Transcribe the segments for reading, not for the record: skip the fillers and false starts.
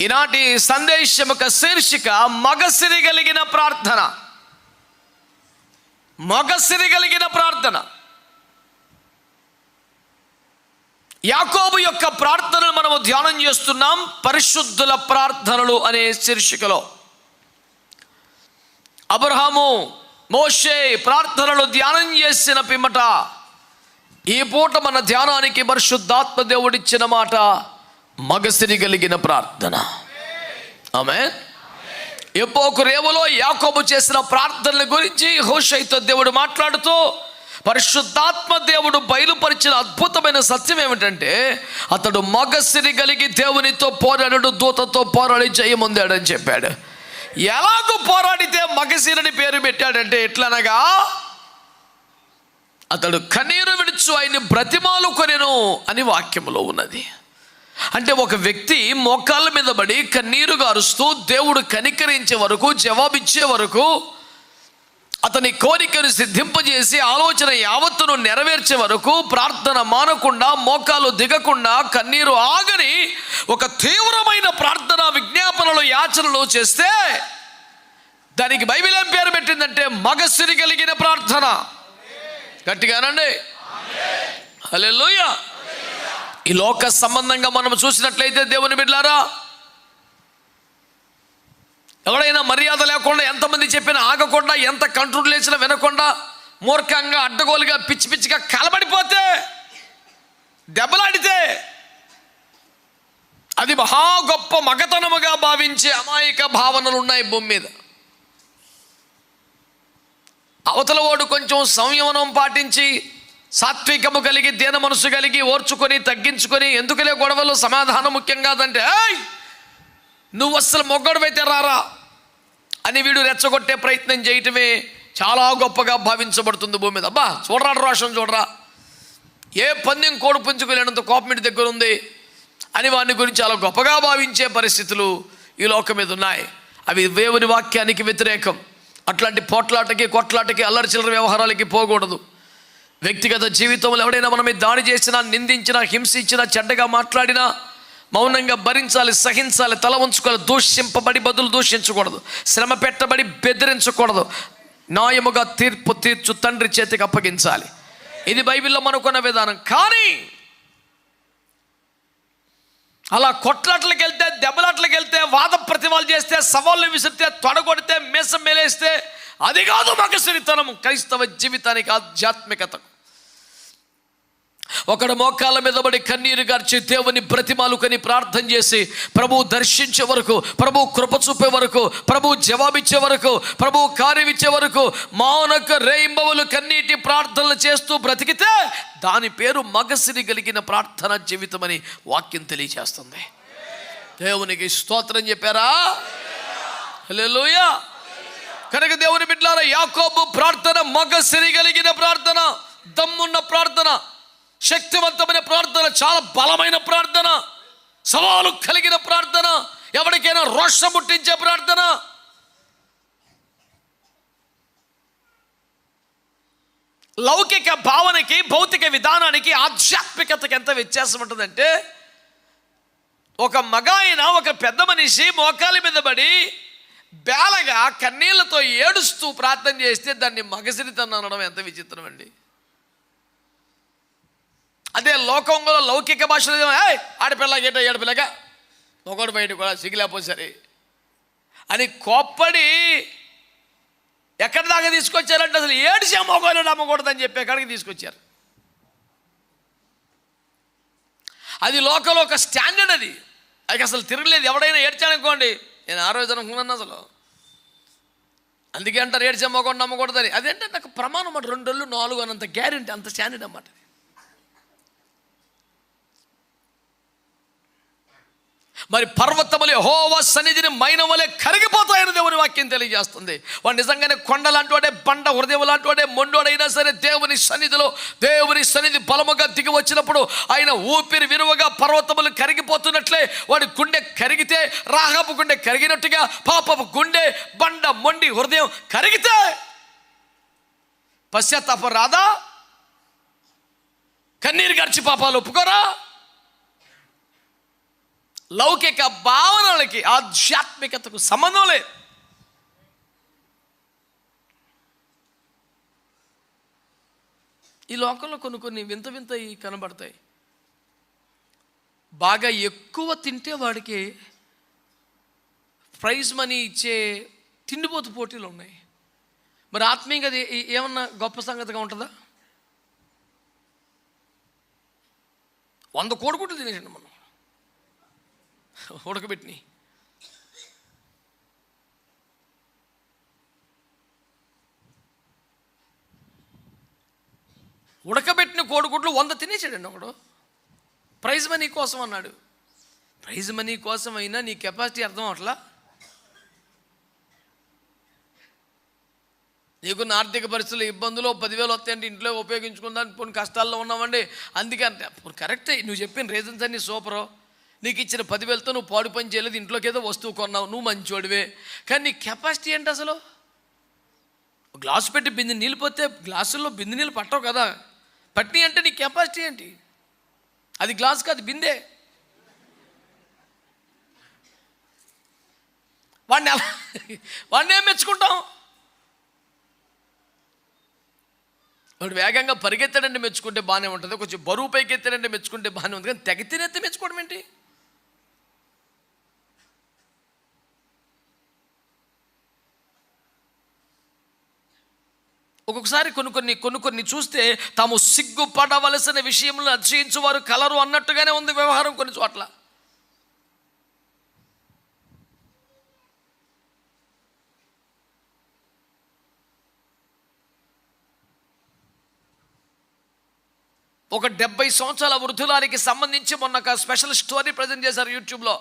ఈనాటి సందేశం యొక్క శీర్షిక మగసిరి కలిగిన ప్రార్థన. మగసిరి కలిగిన ప్రార్థన. యాకోబు యొక్క ప్రార్థనలు మనము ధ్యానం చేస్తున్నాం. పరిశుద్ధుల ప్రార్థనలు అనే శీర్షికలో అబ్రహాము, మోషే ప్రార్థనలు ధ్యానం చేసిన పిమ్మట ఈ పూట మన ధ్యానానికి పరిశుద్ధాత్మ దేవుడిచ్చిన మాట మగసిరి కలిగిన ప్రార్థన. ఆమేన్. ఎబ్బోకు రేవులో యాకోబు చేసిన ప్రార్థనల గురించి హోషేతో దేవుడు మాట్లాడుతూ పరిశుద్ధాత్మ దేవుడు బయలుపరిచిన అద్భుతమైన సత్యం ఏమిటంటే, అతడు మగసిరి కలిగి దేవునితో పోరాడు, దూతతో పోరాడి జయముందాడని చెప్పాడు. ఎలాగూ పోరాడితే మగసిరిని పేరు పెట్టాడంటే ఎట్లనగా, అతడు కన్నీరు విడుచు ఆయన్ని బ్రతిమాలు కొనెను అని వాక్యములో ఉన్నది. అంటే ఒక వ్యక్తి మోకాళ్ళ మీద పడి కన్నీరు గారుస్తూ దేవుడు కనికరించే వరకు, జవాబిచ్చే వరకు, అతని కోరికను సిద్ధింపజేసి ఆలోచన యావత్తును నెరవేర్చే వరకు ప్రార్థన మానకుండా, మోకాలు దిగకుండా, కన్నీరు ఆగని ఒక తీవ్రమైన ప్రార్థన, విజ్ఞాపనలు, యాచనలు చేస్తే దానికి బైబిల్ ఏం పేరు పెట్టిందంటే మగసిరి కలిగిన ప్రార్థన. గట్టిగానండి హల్లెలూయా. ఈ లోక సంబంధంగా మనం చూసినట్లయితే దేవుని బిడ్డలారా, ఎవడైనా మర్యాద లేకుండా, ఎంతమంది చెప్పినా ఆగకుండా, ఎంత కంట్రోల్ చేసినా వినకుండా, మూర్ఖంగా, అడ్డగోలుగా, పిచ్చి పిచ్చిగా కలబడిపోతే, దెబ్బలాడితే అది మహా గొప్ప మగతనముగా భావించే అమాయక భావనలు ఉన్నాయి భూమి మీద. అవతల వాడు కొంచెం సంయమనం పాటించి, సాత్వికము కలిగి, దీన మనసు కలిగి, ఓర్చుకొని, తగ్గించుకొని, ఎందుకులే గొడవలు, సమాధానం ముఖ్యం కాదంటే, నువ్వు అస్సలు మొగ్గడవైతే రారా అని వీడు రెచ్చగొట్టే ప్రయత్నం చేయటమే చాలా గొప్పగా భావించబడుతుంది భూమి మీద. అబ్బా చూడరా రోషం, చూడరా ఏ పందెం కోడి పుంజుకోలేనంత కోపం ఇంటి దగ్గర ఉంది అని వాడిని గురించి చాలా గొప్పగా భావించే పరిస్థితులు ఈ లోకం మీద ఉన్నాయి. అవి దేవుని వాక్యానికి వ్యతిరేకం. అట్లాంటి పోట్లాటకి, కొట్లాటకి, అల్లరి చిల్లర వ్యవహారాలకి పోకూడదు. వ్యక్తిగత జీవితంలో ఎవడైనా మన మీద దాడి చేసినా, నిందించినా, హింసించినా, చెడ్డగా మాట్లాడినా మౌనంగా భరించాలి, సహించాలి, తల ఉంచుకోవాలి. దూషింపబడి బదులు దూషించకూడదు, శ్రమ పెట్టబడి బెదిరించకూడదు. న్యాయముగా తీర్పు తీర్చు తండ్రి చేతికి అప్పగించాలి. ఇది బైబిల్లో మనకున్న విధానం. కానీ అలా కొట్లాట్లకు వెళ్తే, దెబ్బలాట్లకు వెళ్తే, వాద ప్రతివాలు చేస్తే, సవాళ్ళు విసిరితే, తొడగొడితే, మీసం మేలేస్తే అది కాదు మగసిరితనం క్రైస్తవ జీవితానికి, ఆధ్యాత్మికతకు. ఒకడు మోకాళ్ళ మీద పడి కన్నీరు గార్చి దేవుని బ్రతిమాలుకొని ప్రార్థన చేసి ప్రభు దర్శించే వరకు, ప్రభు కృప చూపే వరకు, ప్రభు జవాబిచ్చే వరకు, ప్రభు కార్యమిచ్చే వరకు మానక రేయింబవులు కన్నీటి ప్రార్థనలు చేస్తూ బ్రతికితే దాని పేరు మగసిరి కలిగిన ప్రార్థన జీవితం అని వాక్యం తెలియజేస్తుంది. దేవునికి స్తోత్రం చెప్పారా? హల్లెలూయా. కనుక దేవుని బిడ్డలారా, యాకోబు ప్రార్థన మగసిరి కలిగిన ప్రార్థన, దమ్మున్న ప్రార్థన, శక్తివంతమైన ప్రార్థన, చాలా బలమైన ప్రార్థన, సవాలు కలిగిన ప్రార్థన, ఎవరికైనా రోషం పుట్టించే ప్రార్థన. లౌకిక భావనకి, భౌతిక విధానానికి, ఆధ్యాత్మికతకి ఎంత వ్యత్యాసం ఉంటుందంటే, ఒక మగాయన, ఒక పెద్ద మనిషి మోకాలి మీద పడి బేలగా కన్నీళ్లతో ఏడుస్తూ ప్రార్థన చేస్తే దాన్ని మగసిరితనం అనడం ఎంత విచిత్రం అండి. అదే లోకంలో లౌకిక భాషలో ఆడపిల్ల గేట ఏడపిల్లగా మొగడు బయట కూడా సిగిలేపోయి సరే అని కోప్పడి ఎక్కడి దాకా తీసుకొచ్చారంటే అసలు ఏడిసే మొగలు నమ్మకూడదని చెప్పి ఎక్కడికి తీసుకొచ్చారు. అది లోకంలో ఒక స్టాండర్డ్. అది అసలు తిరగలేదు. ఎవడైనా ఏడ్చానుకోండి, నేను ఆ రోజు అనుకున్నాను అసలు. అందుకే అంటారు ఏడ్చే మొగడు నమ్మకూడదని. అదేంటే నాకు ప్రమాణం అన్నమాట, 2 రోజులు 4 అన్నంత గ్యారెంటీ, అంత స్టాండర్డ్ అన్నమాట. మరి పర్వతములే యెహోవా సన్నిధిని మైనం వలె కరిగిపోతాయని దేవుని వాక్యం తెలియజేస్తుంది. వాడు నిజంగానే కొండ లాంటి వాడే, బండ హృదయం లాంటి వాడే, మొండోడైనా సరే దేవుని సన్నిధిలో, దేవుని సన్నిధి బలముగా దిగి వచ్చినప్పుడు ఆయన ఊపిరి విరువగా పర్వతములు కరిగిపోతున్నట్లే వాడి గుండె కరిగితే, రాహాబు గుండె కరిగినట్టుగా పాపపు గుండె, బండ, మొండి హృదయం కరిగితే పశ్చాత్తాపం రాదా? కన్నీరు గడిచి పాపాలు ఒప్పుకోరా? లౌకిక భావనలకి ఆధ్యాత్మికతకు సంబంధం లేదు. ఈ లోకంలో కొన్ని వింత వింతవి కనబడతాయి. బాగా ఎక్కువ తింటే వాడికి ప్రైజ్ మనీ ఇచ్చే తిండిపోతు పోటీలు ఉన్నాయి. మరి ఆత్మీయంగా అది ఏమన్నా గొప్ప సంగతిగా ఉంటుందా? 100 కోడిగుడ్లు తినేసండి మనం ఉడకబెట్టిని. ఉడకబెట్టిన కోడిగుడ్లు 100 తినేసాడండి ఒకడు. ప్రైజ్ మనీ కోసం అన్నాడు. ప్రైజ్ మనీ కోసం అయినా నీ కెపాసిటీ అర్థం అవట్లా. నీకున్న ఆర్థిక పరిస్థితులు ఇబ్బందులు 10,000 వస్తాయంటే ఇంట్లో ఉపయోగించుకుందాన్ని కొన్ని కష్టాల్లో ఉన్నామండి. అందుకే అంటే కరెక్టే, నువ్వు చెప్పిన రీజన్స్ అన్నీ సూపరు. నీకు ఇచ్చిన 10,000తో నువ్వు పాడు పని చేయలేదు, ఇంట్లోకి ఏదో వస్తువు కొన్నావు, నువ్వు మంచివాడివే. కానీ నీ కెపాసిటీ ఏంటి అసలు? గ్లాసు పెట్టి బిందె నీళ్ళు పోతే గ్లాసుల్లో బిందె నీళ్ళు పట్టవు కదా. పట్టి అంటే నీ కెపాసిటీ ఏంటి? అది గ్లాస్ కాదు, బిందె. వాడిని ఏం మెచ్చుకుంటాం? వాడు వేగంగా పరిగెత్తాడంటే మెచ్చుకుంటే బాగానే ఉంటుంది, కొంచెం బరువు పైకి ఎత్తాడంటే మెచ్చుకుంటే బాగానే ఉంది. కానీ తెగ తినేస్తే మెచ్చుకోవడం ఏంటి? ఒక్కొక్కసారి కొన్ని చూస్తే తాము సిగ్గుపడవలసిన విషయంలో అతిశయించువారు కలరు అన్నట్టుగానే ఉంది వ్యవహారం కొన్ని చోట్ల. ఒక 70 సంవత్సరాల వృద్ధులానికి సంబంధించి మొన్న ఒక స్పెషల్ స్టోరీ ప్రజెంట్ చేశారు యూట్యూబ్లో.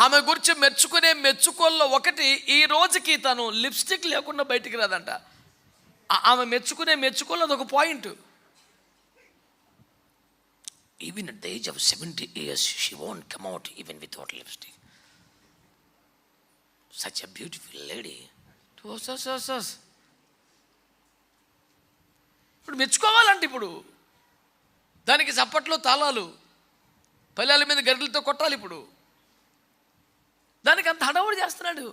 ఆమె గురించి మెచ్చుకునే మెచ్చుకోల్లో ఒకటి, ఈ రోజుకి తను లిప్స్టిక్ లేకుండా బయటికి రాదంట. ఆమె మెచ్చుకునే మెచ్చుకోల్లో అదొక point. Even at the age of 70 years she won't come out even without lipstick. Such a beautiful lady. ఇప్పుడు మెచ్చుకోవాలంటే ఇప్పుడు దానికి చప్పట్లు తాళాలు పల్లెల మీద గరిటలతో కొట్టాలి. ఇప్పుడు దానికి అంత హడావుడి చేస్తున్నాడు.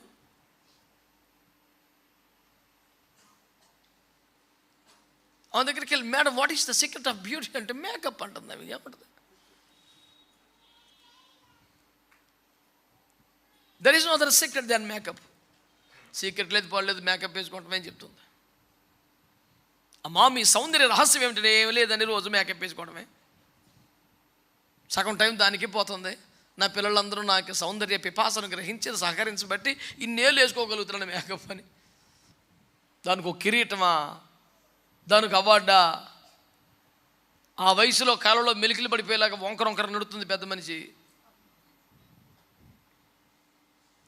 ఆమె దగ్గరికి వెళ్ళి, madam what is the secret of beauty అంటే మేకప్ అంటుంది. అవి ఏమంటుంది? There is no other secret than makeup. Secret లేదు, పోలేదు, మేకప్ వేసుకుంటామే అని చెప్తుంది. అమ్మా మీ సౌందర్య రహస్యం ఏమిటంటే ఏమి లేదని రోజు మేకప్ వేసుకోవడమే. సగం టైం దానికి పోతుంది. నా పిల్లలందరూ నాకు సౌందర్య పిపాసను గ్రహించి సహకరించబట్టి ఇన్నేళ్ళు వేసుకోగలుగుతున్నాను మేకప్ అని. దానికి ఒక కిరీటమా, దానికి అవార్డా? ఆ వయసులో కాలంలో మెలికలు పడిపోయేలాగా వంకర నడుతుంది పెద్ద మనిషి.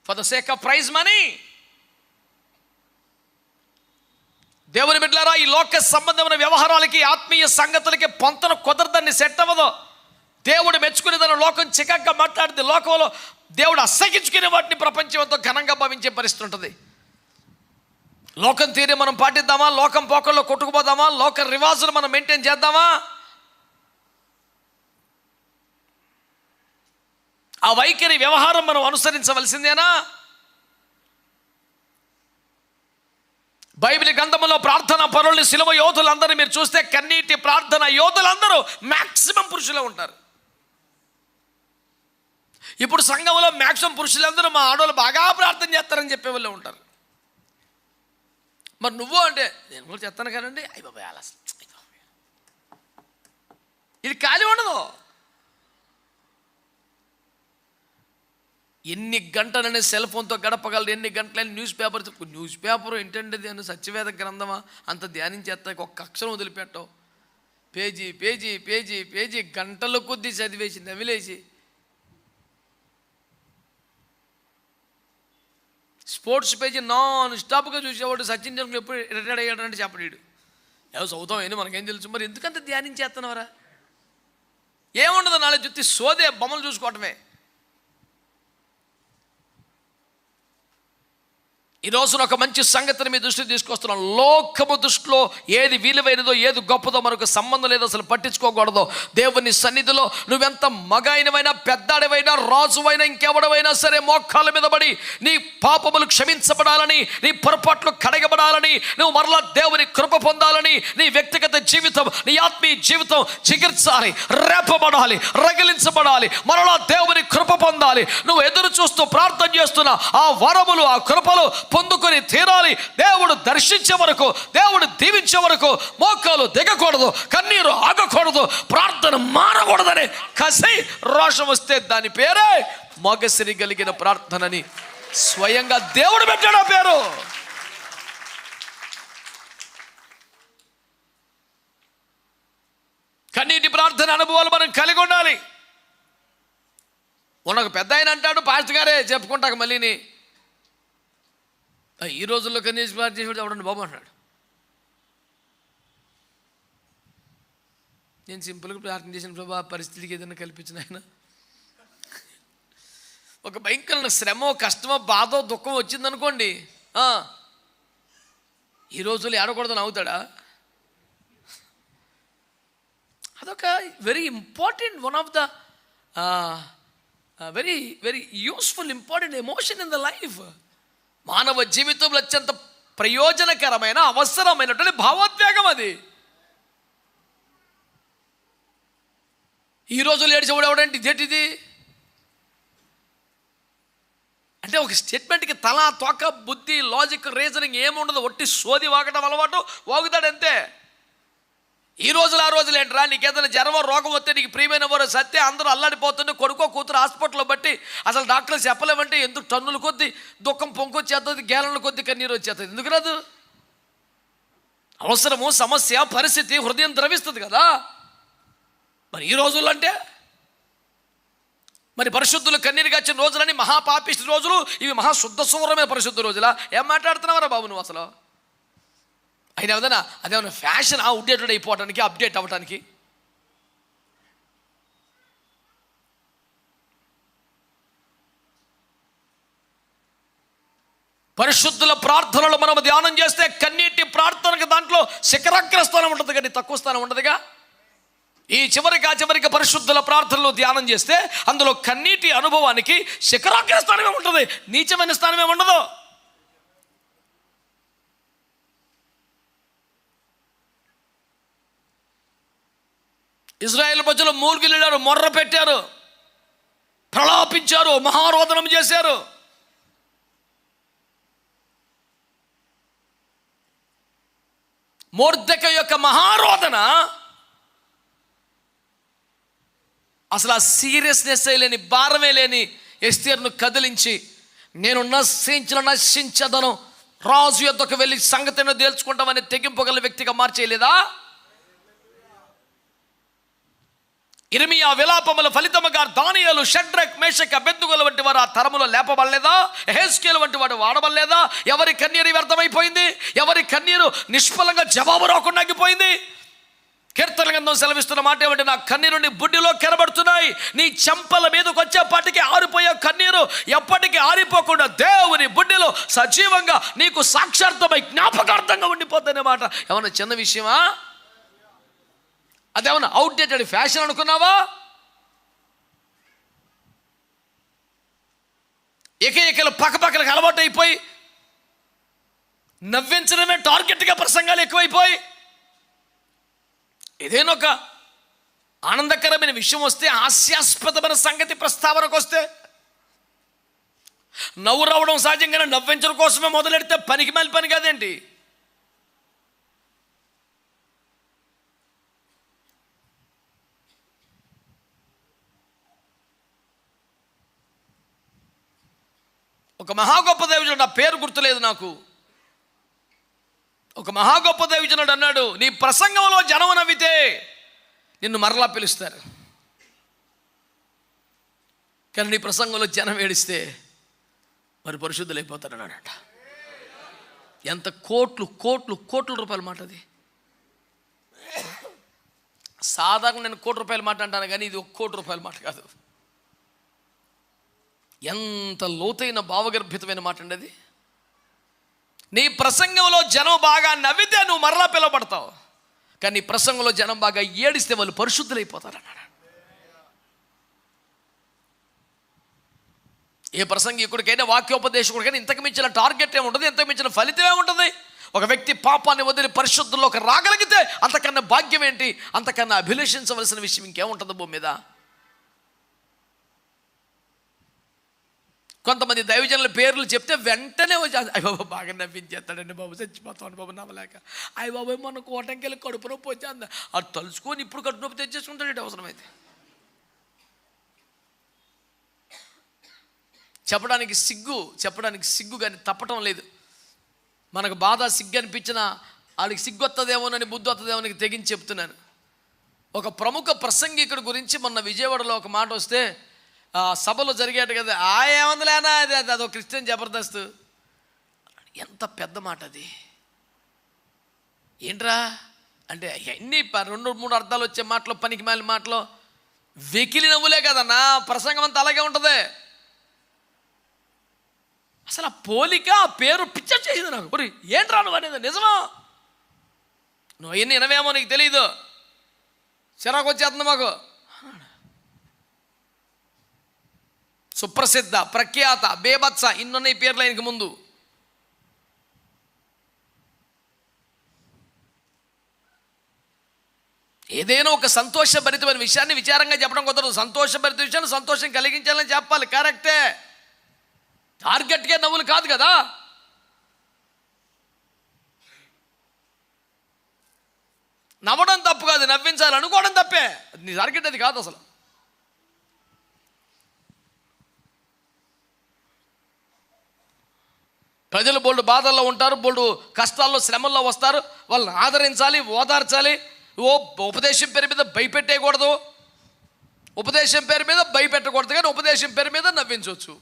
For the sake of prize money. దేవుని బిడ్డలారా, ఈ లోక సంబంధమైన వ్యవహారాలకి ఆత్మీయ సంగతులకి పొంతన కుదరదాన్ని సెట్ అవ్వదు. దేవుడు మెచ్చుకునేదాన్ని లోకం చికాగ్గా మాట్లాడితే, లోకంలో దేవుడు అసహించుకునే వాటిని ప్రపంచంతో ఘనంగా భావించే పరిస్థితి ఉంటుంది. లోకం తీరే మనం పాటిద్దామా? లోకం పోకల్లో కొట్టుకుపోదామా? లోక రివాజులు మనం మెయింటైన్ చేద్దామా? ఆ వైఖరి వ్యవహారం మనం అనుసరించవలసిందేనా? బైబిల్ గ్రంథంలో ప్రార్థన పరుల్ని, శిలువ యోధులందరూ మీరు చూస్తే కన్నీటి ప్రార్థన యోధులందరూ మ్యాక్సిమం పురుషులే ఉంటారు. ఇప్పుడు సంఘంలో మ్యాక్సిమం పురుషులందరూ మా ఆడవాళ్ళు బాగా ప్రార్థన చేస్తారని చెప్పే వాళ్ళే ఉంటారు. మరి నువ్వు అంటే నేను కూడా చేస్తాను కానండి, అయ్యి బాబాయ్ అలా ఇది ఖాళీ ఉండదు. ఎన్ని గంటలని సెల్ ఫోన్తో గడపగలరు, ఎన్ని గంటలని న్యూస్ పేపర్ ఏంటంటే అని సత్యవేద గ్రంథమా అంత ధ్యానించేస్తా, ఒక్క అక్షరం వదిలిపెట్టవు. పేజీ పేజీ పేజీ పేజీ గంటల కొద్దీ చదివేసి నవిలేసి. స్పోర్ట్స్ పేజీ నాన్ స్టాప్గా చూసేవాడు. సచిన్ టెండూల్కర్ ఎప్పుడు రిటైర్డ్ అయ్యాడంటే చెప్పడీడు. ఏదో చదువుతాం ఏంటి, మనకేం తెలుసు. మరి ఎందుకంత ధ్యానించేస్తున్నావరా? ఏముండదు, నాಳೆ చూస్తే సోదే బొమ్మలు చూసుకోవటమే. ఈ రోజున ఒక మంచి సంగతిని మీ దృష్టికి తీసుకొస్తున్నాను. లోకము దృష్టిలో ఏది విలువైనదో ఏది గొప్పదో మనకు సంబంధం లేదు, అసలు పట్టించుకోకూడదు. దేవుని సన్నిధిలో నువ్వెంత మగాయినవైనా, పెద్దాడివైనా, రాజువైనా, ఇంకెవడవైనా సరే మోకాళ్ళ మీద పడి నీ పాపములు క్షమించబడాలని, నీ పొరపాట్లు కడగబడాలని, నువ్వు మరలా దేవుని కృప పొందాలని, నీ వ్యక్తిగత జీవితం, నీ ఆత్మీయ జీవితం చికిత్సాలి, రేపబడాలి, రగిలించబడాలి, మరలా దేవుని కృప పొందాలి. నువ్వు ఎదురు చూస్తూ ప్రార్థన చేస్తున్న ఆ వరములు, ఆ కృపలు పొందుకొని తీరాలి. దేవుడు దర్శించే వరకు, దేవుడు దీవించే వరకు మోకాలు దిగకూడదు, కన్నీరు ఆగకూడదు, ప్రార్థన మారకూడదని కసి రోషం వస్తే దాని పేరే మగసిరి కలిగిన ప్రార్థనని స్వయంగా దేవుడు పెట్టాడు ఆ పేరు. కన్నీటి ప్రార్థన అనుభవాలు మనం కలిగి ఉండాలి. ఒక పెద్ద ఆయన అంటాడు, పాస్టర్ గారే చెప్పుకుంటాక మళ్ళీని, ఈ రోజుల్లో కన్నీటి ప్రార్థన చేసి ఎవడండి బాబు అంటాడు. నేను సింపుల్గా ప్రార్థన చేసిన ప్రభా పరిస్థితికి ఏదైనా కల్పించిన ఆయన, ఒక భయంకరమైన శ్రమో, కష్టమో, బాధో, దుఃఖం వచ్చిందనుకోండి, ఈ రోజుల్లో ఏడకూడదని అవుతాడా? అదొక very important, one of the very very useful important emotion in the life. మానవ జీవితంలో అత్యంత ప్రయోజనకరమైన, అవసరమైనటువంటి భావోద్వేగం అది. ఈ రోజు ఏడ్చేవాడు ఎవడంటే ఇదేంటిది అంటే, ఒక స్టేట్మెంట్కి తల, తోక, బుద్ధి, లాజిక్, రీజనింగ్ ఏముండదు, ఒట్టి సోది వాగటం అలవాటు, వాగుతాడు అంతే. ఈ రోజులు ఆ రోజులు ఏంట్రా, నీకేదైనా జ్వరం, రోగం వస్తే, నీకు ప్రియమైన వారు సత్తే అందరూ అల్లాడిపోతుంటే, కొడుకో కూతురు హాస్పిటల్లో బట్టి అసలు డాక్టర్లు చెప్పలేమంటే ఎందుకు టన్నుల కొద్దీ దుఃఖం పొంకొచ్చేస్తుంది, గేలల కొద్దీ కన్నీరు వచ్చేస్తుంది. ఎందుకు రాదు? అవసరము, సమస్య, పరిస్థితి హృదయం ద్రవిస్తుంది కదా. మరి ఈ రోజుల్లో అంటే మరి పరిశుద్ధులు కన్నీరు కాచిన రోజులని మహాపాపిష్టి రోజులు, ఇవి మహాశుద్ధ సూరమైన పరిశుద్ధ రోజులా? ఏం మాట్లాడుతున్నావరా బాబు నువ్వు అసలు? అయినా ఏదైనా అదేమన్నా ఫ్యాషన్ అవుట్డేటెడ్ అయిపోవడానికి, అప్డేట్ అవ్వటానికి? పరిశుద్ధుల ప్రార్థనలు మనం ధ్యానం చేస్తే కన్నీటి ప్రార్థనకి దాంట్లో శిఖరాగ్ర స్థానం ఉంటుంది, కానీ తక్కువ స్థానం ఉండదుగా. ఈ చివరికి పరిశుద్ధుల ప్రార్థనలు ధ్యానం చేస్తే అందులో కన్నీటి అనుభవానికి శిఖరాగ్ర స్థానమే ఉంటుంది, నీచమైన స్థానమే ఉండదు. ఇజ్రాయేల్ ప్రజలు మూల్గిల్లారు, మొర్ర పెట్టారు, ప్రలాపించారు, మహారోదనం చేశారు. మొర్దెకై యొక్క మహారోదన అసలు ఆ సీరియస్నెస్ లేని, భారమే లేని ఎస్తేరును కదిలించి, నేను నశించదను, రాజు యొద్దకు వెళ్ళి సంగతిని తేల్చుకుంటామని తెగింపగల వ్యక్తిగా మార్చేయలేదా? ఇర్మియా విలాపముల ఫలితముగా దానియేలు, షడ్రక్, మేషక్, అబేద్నెగోల వంటి వారు ఆ తరములో లేపబడలేదా? యెహెజ్కేలు వంటి వాడు వాడబడలేదా? ఎవరి కన్నీరు వ్యర్థమైపోయింది? ఎవరి కన్నీరు నిష్ఫలంగా జవాబు రాకుండా ఆగిపోయింది? కీర్తన గ్రంథం సెలవిస్తున్న మాట ఏమంటే, నా కన్నీరు నీ బుడ్డిలో కెరబడుతున్నాయి, నీ చెంపల మీదకి వచ్చేపాటికి ఆరిపోయే కన్నీరు ఎప్పటికీ ఆరిపోకుండా దేవుని బుడ్డిలో సజీవంగా నీకు సాక్షార్థమై జ్ఞాపకార్థంగా ఉండిపోతుందనే మాట ఏమన్నా చిన్న విషయమా? అదేమన్నా అవుట్డేటెడ్ ఫ్యాషన్ అనుకున్నావా? ఏకైకలు పక్కపక్కలకు అలవాటు అయిపోయి, నవ్వించడమే టార్గెట్గా ప్రసంగాలు ఎక్కువైపోయి, ఏదైనా ఒక ఆనందకరమైన విషయం వస్తే, హాస్యాస్పదమైన సంగతి ప్రస్తావనకు వస్తే నవ్వు రావడం సహజంగానే, నవ్వించడం కోసమే మొదలెడితే పనికి మళ్ళీ పని కాదేంటి? ఒక మహా గొప్ప దైవజనుడు, నా పేరు గుర్తులేదు నాకు, ఒక మహా గొప్ప దైవజనుడు అన్నాడు, నీ ప్రసంగంలో జనం నవ్వితే నిన్ను మరలా పిలుస్తారు, కానీ నీ ప్రసంగంలో జనం ఏడిస్తే మరి పరిశుద్ధులైపోతాడు అన్నాడట. ఎంత కోట్లు కోట్లు కోట్ల రూపాయల మాట అది. సాధారణ నేను ₹1,00,00,000 మాట అంటాను, కానీ ఇది ₹1,00,00,000 మాట కాదు. ఎంత లోతైన భావగర్భితమైన మాట అండి అది. నీ ప్రసంగంలో జనం బాగా నవ్వితే నువ్వు మరలా పిలువబడతావు, కానీ నీ ప్రసంగంలో జనం బాగా ఏడిస్తే వాళ్ళు పరిశుద్ధులైపోతారు అన్నాడు. ఏ ప్రసంగికుడికైనా వాక్యోపదేశకుడికైనా ఇంతకు మించిన టార్గెట్ ఏముంటుంది, ఇంతకు మించిన ఫలితం ఏముంటుంది? ఒక వ్యక్తి పాపాన్ని వదిలి పరిశుద్ధుల్లోకి రాగలిగితే అంతకన్నా భాగ్యం ఏంటి, అంతకన్నా అభిలషించవలసిన విషయం ఇంకేముంటుంది భూమి మీద? కొంతమంది దైవజనుల పేర్లు చెప్తే వెంటనే వచ్చి అయ్య బాబు బాగా నవ్వించేస్తాడండి బాబు, చచ్చిపోతాను బాబు నవ్వలేక, అయ్య బాబు మన కోటంకెళ్ళి కడుపు నొప్పి వచ్చేంది, అది తలుచుకొని ఇప్పుడు కడుపు నొప్పి తెచ్చేసుకుంటాడు అవసరమైతే. చెప్పడానికి సిగ్గు కానీ తప్పటం లేదు. మనకు బాధ సిగ్గు అనిపించినా వాళ్ళకి సిగ్గు వస్తుందేమోనని, బుద్ధి వస్తుందేమోనని తెగించి చెప్తున్నాను. ఒక ప్రముఖ ప్రసంగికుడి గురించి మొన్న విజయవాడలో ఒక మాట వస్తే సభలో జరిగేట కదా, ఏమందులేనా అదొక క్రిస్టియన్ జబర్దస్త్. ఎంత పెద్ద మాట అది, ఏంట్రా అంటే ఎన్ని 2-3 అర్థాలు వచ్చే మాటలు, పనికి మాలిన మాటలు, వెకిలి నవ్వులే కదన్నా. ప్రసంగం అంతా అలాగే ఉంటుంది. అసలు ఆ పోలిక, ఆ పేరు పిక్చర్ చేసింది నాకు. మరి ఏంట్రా నువ్వు అనేది నిజమా? నువ్వు ఎన్ని వినవేమో నీకు తెలీదు, చిరాకు వచ్చేస్తుంది మాకు. సుప్రసిద్ధ, ప్రఖ్యాత, బేబత్స, ఇన్నున్న ఈ పేర్లు ఆయనకి ముందు. ఏదైనా ఒక సంతోషభరితమైన విషయాన్ని విచారంగా చెప్పడం కుదరదు. సంతోషభరిత విషయాన్ని సంతోషం కలిగించాలని చెప్పాలి, కరెక్టే. టార్గెట్గా నవ్వులు కాదు కదా. నవ్వడం తప్పు కాదు, నవ్వించాలి అనుకోవడం తప్పే. నీ టార్గెట్ అది కాదు అసలు. ప్రజలు బోల్డు బాధల్లో ఉంటారు, బోల్డు కష్టాల్లో, శ్రమల్లో వస్తారు. వాళ్ళని ఆదరించాలి, ఓదార్చాలి. ఉపదేశం పేరు మీద భయపెట్టేయకూడదు, ఉపదేశం పేరు మీద భయపెట్టకూడదు, కానీ ఉపదేశం పేరు మీద నవ్వించవచ్చు.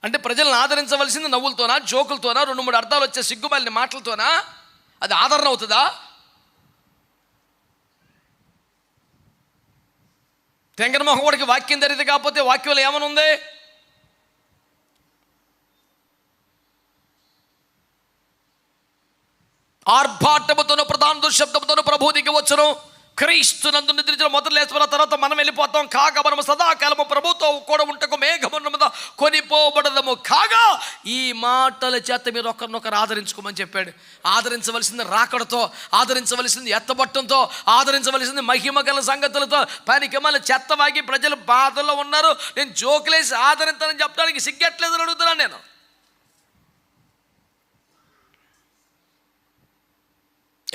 అంటే ప్రజలను ఆదరించవలసింది నవ్వులతోనా, జోకులతోనా, 2-3 అర్థాలు వచ్చే సిగ్గుమాలిన మాటలతోనా? అది ఆదరణ అవుతుందా? తెంగన మొహమ్మడికి వాక్యం జరిగింది కాకపోతే వాక్యంలో ఏమనుంది? ఆర్భాటముతోనూ ప్రధాన దుశబ్దముతోనూ ప్రభు దిగి వచ్చును. క్రీస్తు నందు నిద్రించిన మొదలు లేచిన తర్వాత మనం వెళ్ళిపోతాం. కాగా మనము సదాకాలము ప్రభుతో కూడా ఉంటకు మేఘమున్న మీద కొనిపోబడదము. కాగా ఈ మాటల చేత మీరు ఒకరినొకరు ఆదరించుకోమని చెప్పాడు. ఆదరించవలసింది రాకడతో, ఆదరించవలసింది ఎత్తబట్టంతో, ఆదరించవలసింది మహిమ గల సంగతులతో. పనికి మళ్ళీ చెత్త వాగి ప్రజలు బాధల్లో ఉన్నారు, నేను జోకులేసి ఆదరించాలని చెప్పడానికి సిగ్గట్లేదని అడుగుతున్నాను నేను.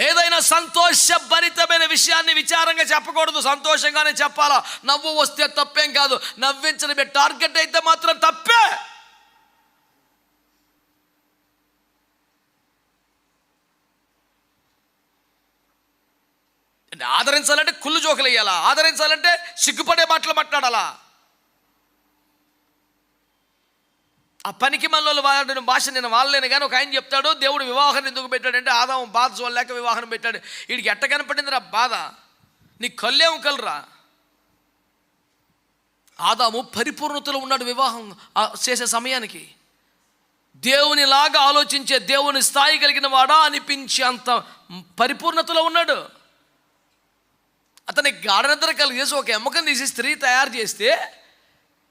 ఏదైనా సంతోషభరితమైన విషయాన్ని విచారంగా చెప్పకూడదు, సంతోషంగానే చెప్పాలా. నవ్వు వస్తే తప్పేం కాదు, నవ్వించడమే టార్గెట్ అయితే మాత్రం తప్పే. ఆదరించాలంటే కుళ్ళు జోకులు వేయాలా, ఆదరించాలంటే సిగ్గుపడే మాటలు మాట్లాడాలా. ఆ పనికి మనలో వాడిన భాష నేను వాళ్ళలేను. కానీ ఒక ఆయన చెప్తాడు, దేవుడు వివాహం ఎందుకు పెట్టాడంటే ఆదాము బాధ చూడలేక వివాహం పెట్టాడు. వీడికి ఎట్ట కనపడిందిరా బాధ, నీ కళ్ళేము కలరా. ఆదాము పరిపూర్ణతలో ఉన్నాడు వివాహం చేసే సమయానికి. దేవునిలాగా ఆలోచించే, దేవుని స్థాయి కలిగిన వాడా అనిపించే అంత పరిపూర్ణతలో ఉన్నాడు. అతని గాఢనిద్ర కలిగేసి ఒక ఎముకను తీసి స్త్రీ తయారు చేస్తే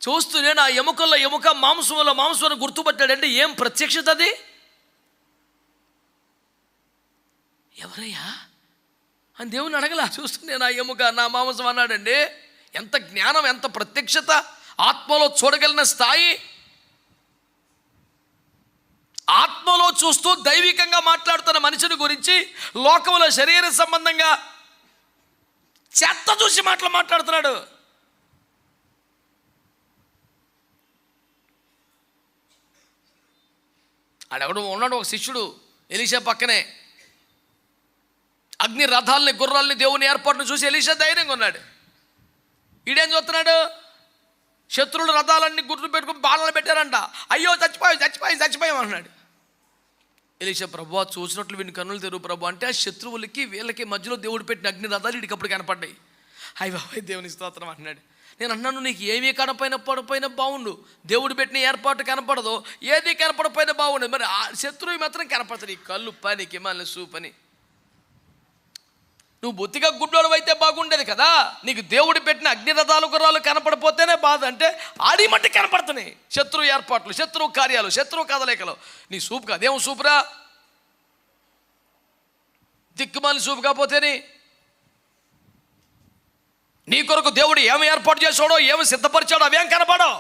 చూస్తూనే నా ఎముకల్లో ఎముక, మాంసంలో మాంసాన్ని గుర్తుపట్టాడంటే ఏం ప్రత్యక్షత అది? ఎవరయ్యా అని దేవుని అడగలా, చూస్తూనే నా ఎముక, నా మాంసం అన్నాడండి. ఎంత జ్ఞానం, ఎంత ప్రత్యక్షత, ఆత్మలో చూడగలిగిన స్థాయి. ఆత్మలో చూస్తూ దైవికంగా మాట్లాడుతున్న మనిషిని గురించి లోకంలో శరీర సంబంధంగా చెత్త చూసి మాట్లాడుతున్నాడు. ఆడెవడు ఉన్నాడు, ఒక శిష్యుడు ఎలీషా పక్కనే. అగ్ని రథాలని, గుర్రాలని, దేవుని ఏర్పాటును చూసి ఎలీషా ధైర్యంగా ఉన్నాడు. ఈడేం చూస్తున్నాడు, శత్రువులు రథాలన్నీ గుర్తు పెట్టుకుని బాణాలు పెట్టారంట. అయ్యో చచ్చిపోయాం అన్నాడు. ఎలీషా, ప్రభువా చూసినట్లు వీడిని కన్నులు తెరువు ప్రభు అంటే, ఆ శత్రువులకి వీళ్ళకి మధ్యలో దేవుడు పెట్టిన అగ్ని రథాలు వీడికి అప్పుడు కనపడ్డాయి. అయ్య బాబాయ్ దేవుని స్తోత్రం అంటున్నాడు. నేను అన్నాను, నీకు ఏమీ కనపడిపోయినా బాగుండు, దేవుడు పెట్టిన ఏర్పాటు కనపడదు, ఏది కనపడపోయినా బాగుండు, మరి ఆ శత్రువు మాత్రం కనపడుతుంది. ఈ కళ్ళు పనికి మళ్ళీ సూపని. నువ్వు బొత్తిగా గుడ్డోడు అయితే బాగుండేది కదా. నీకు దేవుడు పెట్టిన అగ్నిరథాలు గుర్రాలు కనపడిపోతేనే బాధ. అంటే ఆడి మట్టి కనపడుతున్నాయి శత్రువు ఏర్పాట్లు, శత్రువు కార్యాలు, శత్రువు కదలేకలు. నీ సూపు కాదేమో సూపురా, దిక్కుమాలి సూపు కాకపోతేనే. నీ కొరకు దేవుడు ఏమి ఏర్పాటు చేసాడో, ఏమి సిద్ధపరిచాడో అవేం కనపడవు.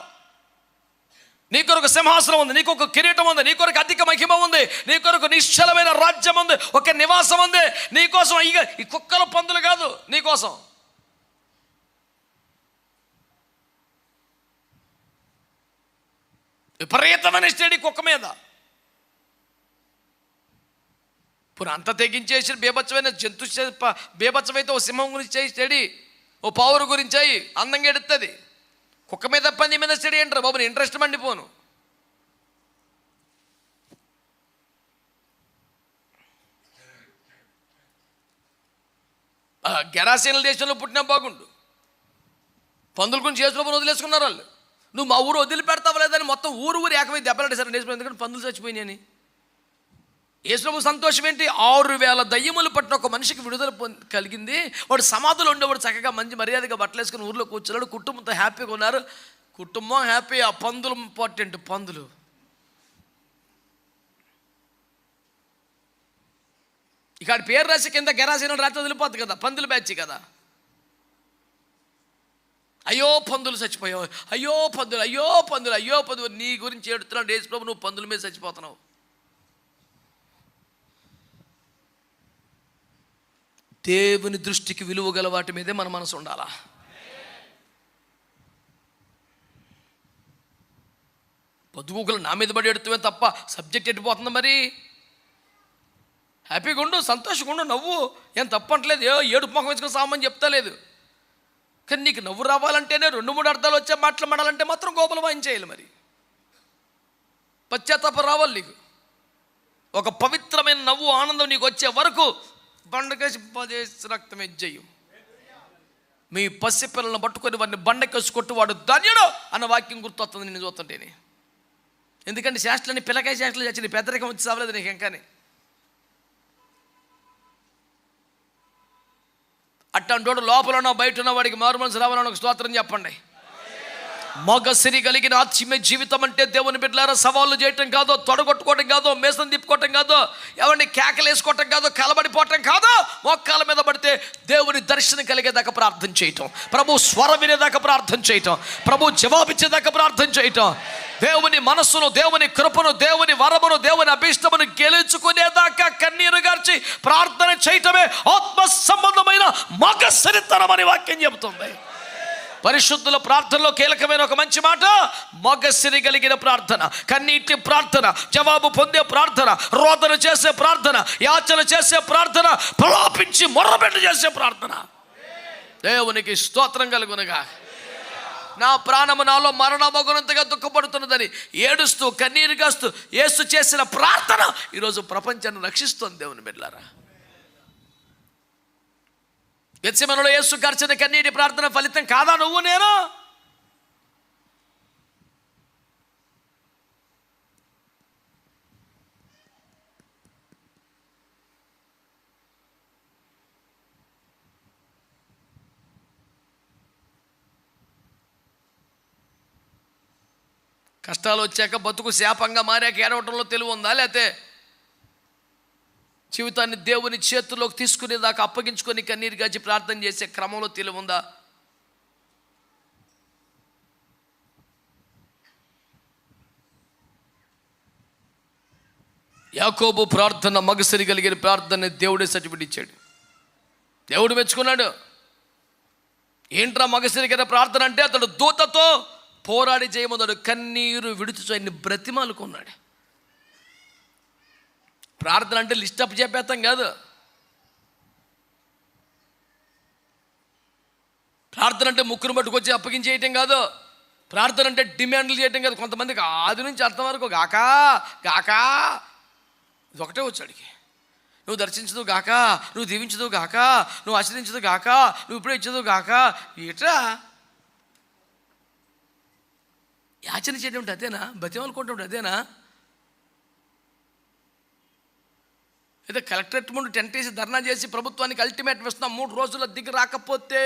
నీ కొరకు సింహాసనం ఉంది, నీ కొరకు కిరీటం ఉంది, నీ కొరకు అధిక మహిమ ఉంది, నీ కొరకు నిశ్చలమైన రాజ్యం ఉంది, ఒక నివాసం ఉంది. నీకోసం ఇక ఈ కుక్కలు పందులు కాదు, నీకోసం. విపరీతమైన స్టడీ కుక్క మీద. ఇప్పుడు అంత తెగించేసి బేబచ్చమైన జంతు బేబచ్చమైతే ఓ సింహం గురించి చేయి స్టడీ, ఓ పావురు గురించి అయ్యి అందంగా ఎడుతుంది. కుక్క మీద పంది మీద స్టడీ అంటారు బాబు, ఇంట్రెస్ట్ మండిపోను. గెరాసీనుల దేశంలో పుట్టినా బాగుండు, పందుల గురించి చేసుకుని వదిలేసుకున్నారు వాళ్ళు. నువ్వు మా ఊరు వదిలిపెడతావు లేదని మొత్తం ఊరు ఏకమై దెబ్బలాడేశారు నేర్చుకుని, ఎందుకంటే పందులు చచ్చిపోయినాయని. యేసుప్రభు సంతోషం ఏంటి? 6,000 దయ్యములు పట్టిన ఒక మనిషికి విడుదల కలిగింది. వాడు సమాధులు ఉండేవాడు, చక్కగా మంచి మర్యాదగా బట్టలు వేసుకుని ఊర్లో కూర్చున్నాడు, కుటుంబంతో హ్యాపీగా ఉన్నారు. కుటుంబం హ్యాపీ, ఆ పందులు ఇంపార్టెంట్. పందులు ఇక్కడ పేరు రాసి కింద గెరాసీనులు రాత్రి వదిలిపోతుంది కదా, పందులు బ్యాచ్ కదా. అయ్యో పందులు చచ్చిపోయావు, అయ్యో పందులు, అయ్యో పందులు, అయ్యో పందులు. నీ గురించి ఏడుతున్నాడు యేసుప్రభు, నువ్వు పందుల మీద చచ్చిపోతున్నావు. దేవుని దృష్టికి విలువ గల వాటి మీదే మన మనసు ఉండాలా. పొద్దుగూకులు నా మీద పడి ఎడుతువే తప్ప సబ్జెక్ట్ ఎట్టిపోతుంది. మరి హ్యాపీగా ఉండు, సంతోషంగా ఉండు, నవ్వు, ఏం తప్పట్లేదు. ఏడుపు ముఖం వేసుకుని సామాన్ చెప్తా లేదు. కానీ నీకు నవ్వు రావాలంటేనే 2-3 అర్థాలు వచ్చే మాటలు మాడాలంటే మాత్రం గోపలు వాయించేయాలి. మరి పశ్చాత్తాపం రావాలి నీకు. ఒక పవిత్రమైన నవ్వు, ఆనందం నీకు వచ్చే వరకు బండకేసి పదేసి రక్తం ఎజ్జయ్యు. మీ పసి పిల్లలను పట్టుకొని వాడిని బండకేసి కొట్టువాడు ధన్యుడు అన్న వాక్యం గుర్తొస్తుంది నేను చూస్తుంటేనే. ఎందుకంటే శాస్త్రాన్ని పిల్లకాయ శాస్త్రాలు చచ్చి పెద్దరికం వచ్చి సావలేదు నీకు ఇంకానే. అట్టంటోడు లోపల ఉన్న బయట ఉన్న వాడికి మారు మనసు రావాలని ఒక స్తోత్రం చెప్పండి. మగసిరి కలిగిన ఆత్మీయ జీవితం అంటే దేవుని బిడ్డలారా సవాళ్ళు చేయటం కాదు, తొడగొట్టుకోవటం కాదు, మేసం తిప్పుకోవటం కాదు, ఎవరిని కేకలేసుకోవటం కాదు, కలబడిపోవటం కాదు. మోకాల మీద పడితే దేవుని దర్శనం కలిగేదాకా ప్రార్థన చేయటం, ప్రభు స్వరం వినేదాకా ప్రార్థన చేయటం, ప్రభు జవాబిచ్చేదాకా ప్రార్థన చేయటం, దేవుని మనస్సును, దేవుని కృపను, దేవుని వరమును, దేవుని అభిష్టమును గెలుచుకునేదాకా కన్నీరు గార్చి ప్రార్థన చేయటమే ఆత్మ సంబంధమైన మగసిరితనం అని వాక్యం చెబుతుంది. పరిశుద్ధుల ప్రార్థనలో కీలకమైన ఒక మంచి మాట, మగసిరి కలిగిన ప్రార్థన, కన్నీటి ప్రార్థన, జవాబు పొందే ప్రార్థన, రోదన చేసే ప్రార్థన, యాచన చేసే ప్రార్థన, ప్రలాపించి మొర్రబెట్టు చేసే ప్రార్థన. దేవునికి స్తోత్రం కలుగునుగా. నా ప్రాణము నాలో మరణమగునంతగా దుఃఖపడుతున్నదని ఏడుస్తూ కన్నీరు కాస్తూ యేసు చేసిన ప్రార్థన ఈరోజు ప్రపంచాన్ని రక్షిస్తుంది. దేవుని బిడ్డలారా, గెత్సెమనెలో యేసు కార్చిన కన్నీటి ప్రార్థన ఫలితం కాదా నువ్వు నేను? కష్టాలు వచ్చాక బతుకు శాపంగా మారాక ఏడవటంలో తెలివి ఉందా? లేకపోతే జీవితాన్ని దేవుని చేతుల్లోకి తీసుకునేదాకా అప్పగించుకొని కన్నీరు గాచి ప్రార్థన చేసే క్రమంలో తెలివి ఉందా? యాకోబు ప్రార్థన మగసిరి కలిగిన ప్రార్థన దేవుడే సర్టిఫికెట్ ఇచ్చాడు, దేవుడు మెచ్చుకున్నాడు. ఏంట్రా మగసిరి కలిగిన ప్రార్థన అంటే? అతడు దూతతో పోరాడి చేయమన్నాడు, కన్నీరు విడుచు ఆయన్ని బ్రతిమాలుకున్నాడు. ప్రార్థన అంటే లిస్టప్ చెప్పేస్తాం కాదు. ప్రార్థన అంటే ముక్కును పట్టుకొచ్చి అప్పగించేయటం కాదు. ప్రార్థన అంటే డిమాండ్లు చేయటం కాదు. కొంతమందికి ఆది నుంచి అర్థం వరకు గాకా గాకా ఇది ఒకటే వచ్చాడికి. నువ్వు దర్శించదు గాక, నువ్వు దీవించదు గాక, నువ్వు ఆశ్రయించదు గాక, నువ్వు ఇప్పుడే ఇచ్చదు గాక. ఏట్రా యాచన చేయడం అదేనా? బతిమాలుకోవడం అదేనా? ఏదో కలెక్టరేట్ ముందు టెంట్ వేసి ధర్నా చేసి ప్రభుత్వానికి అల్టిమేట్ ఇస్తున్నాం, 3 రోజుల్లో దిగి రాకపోతే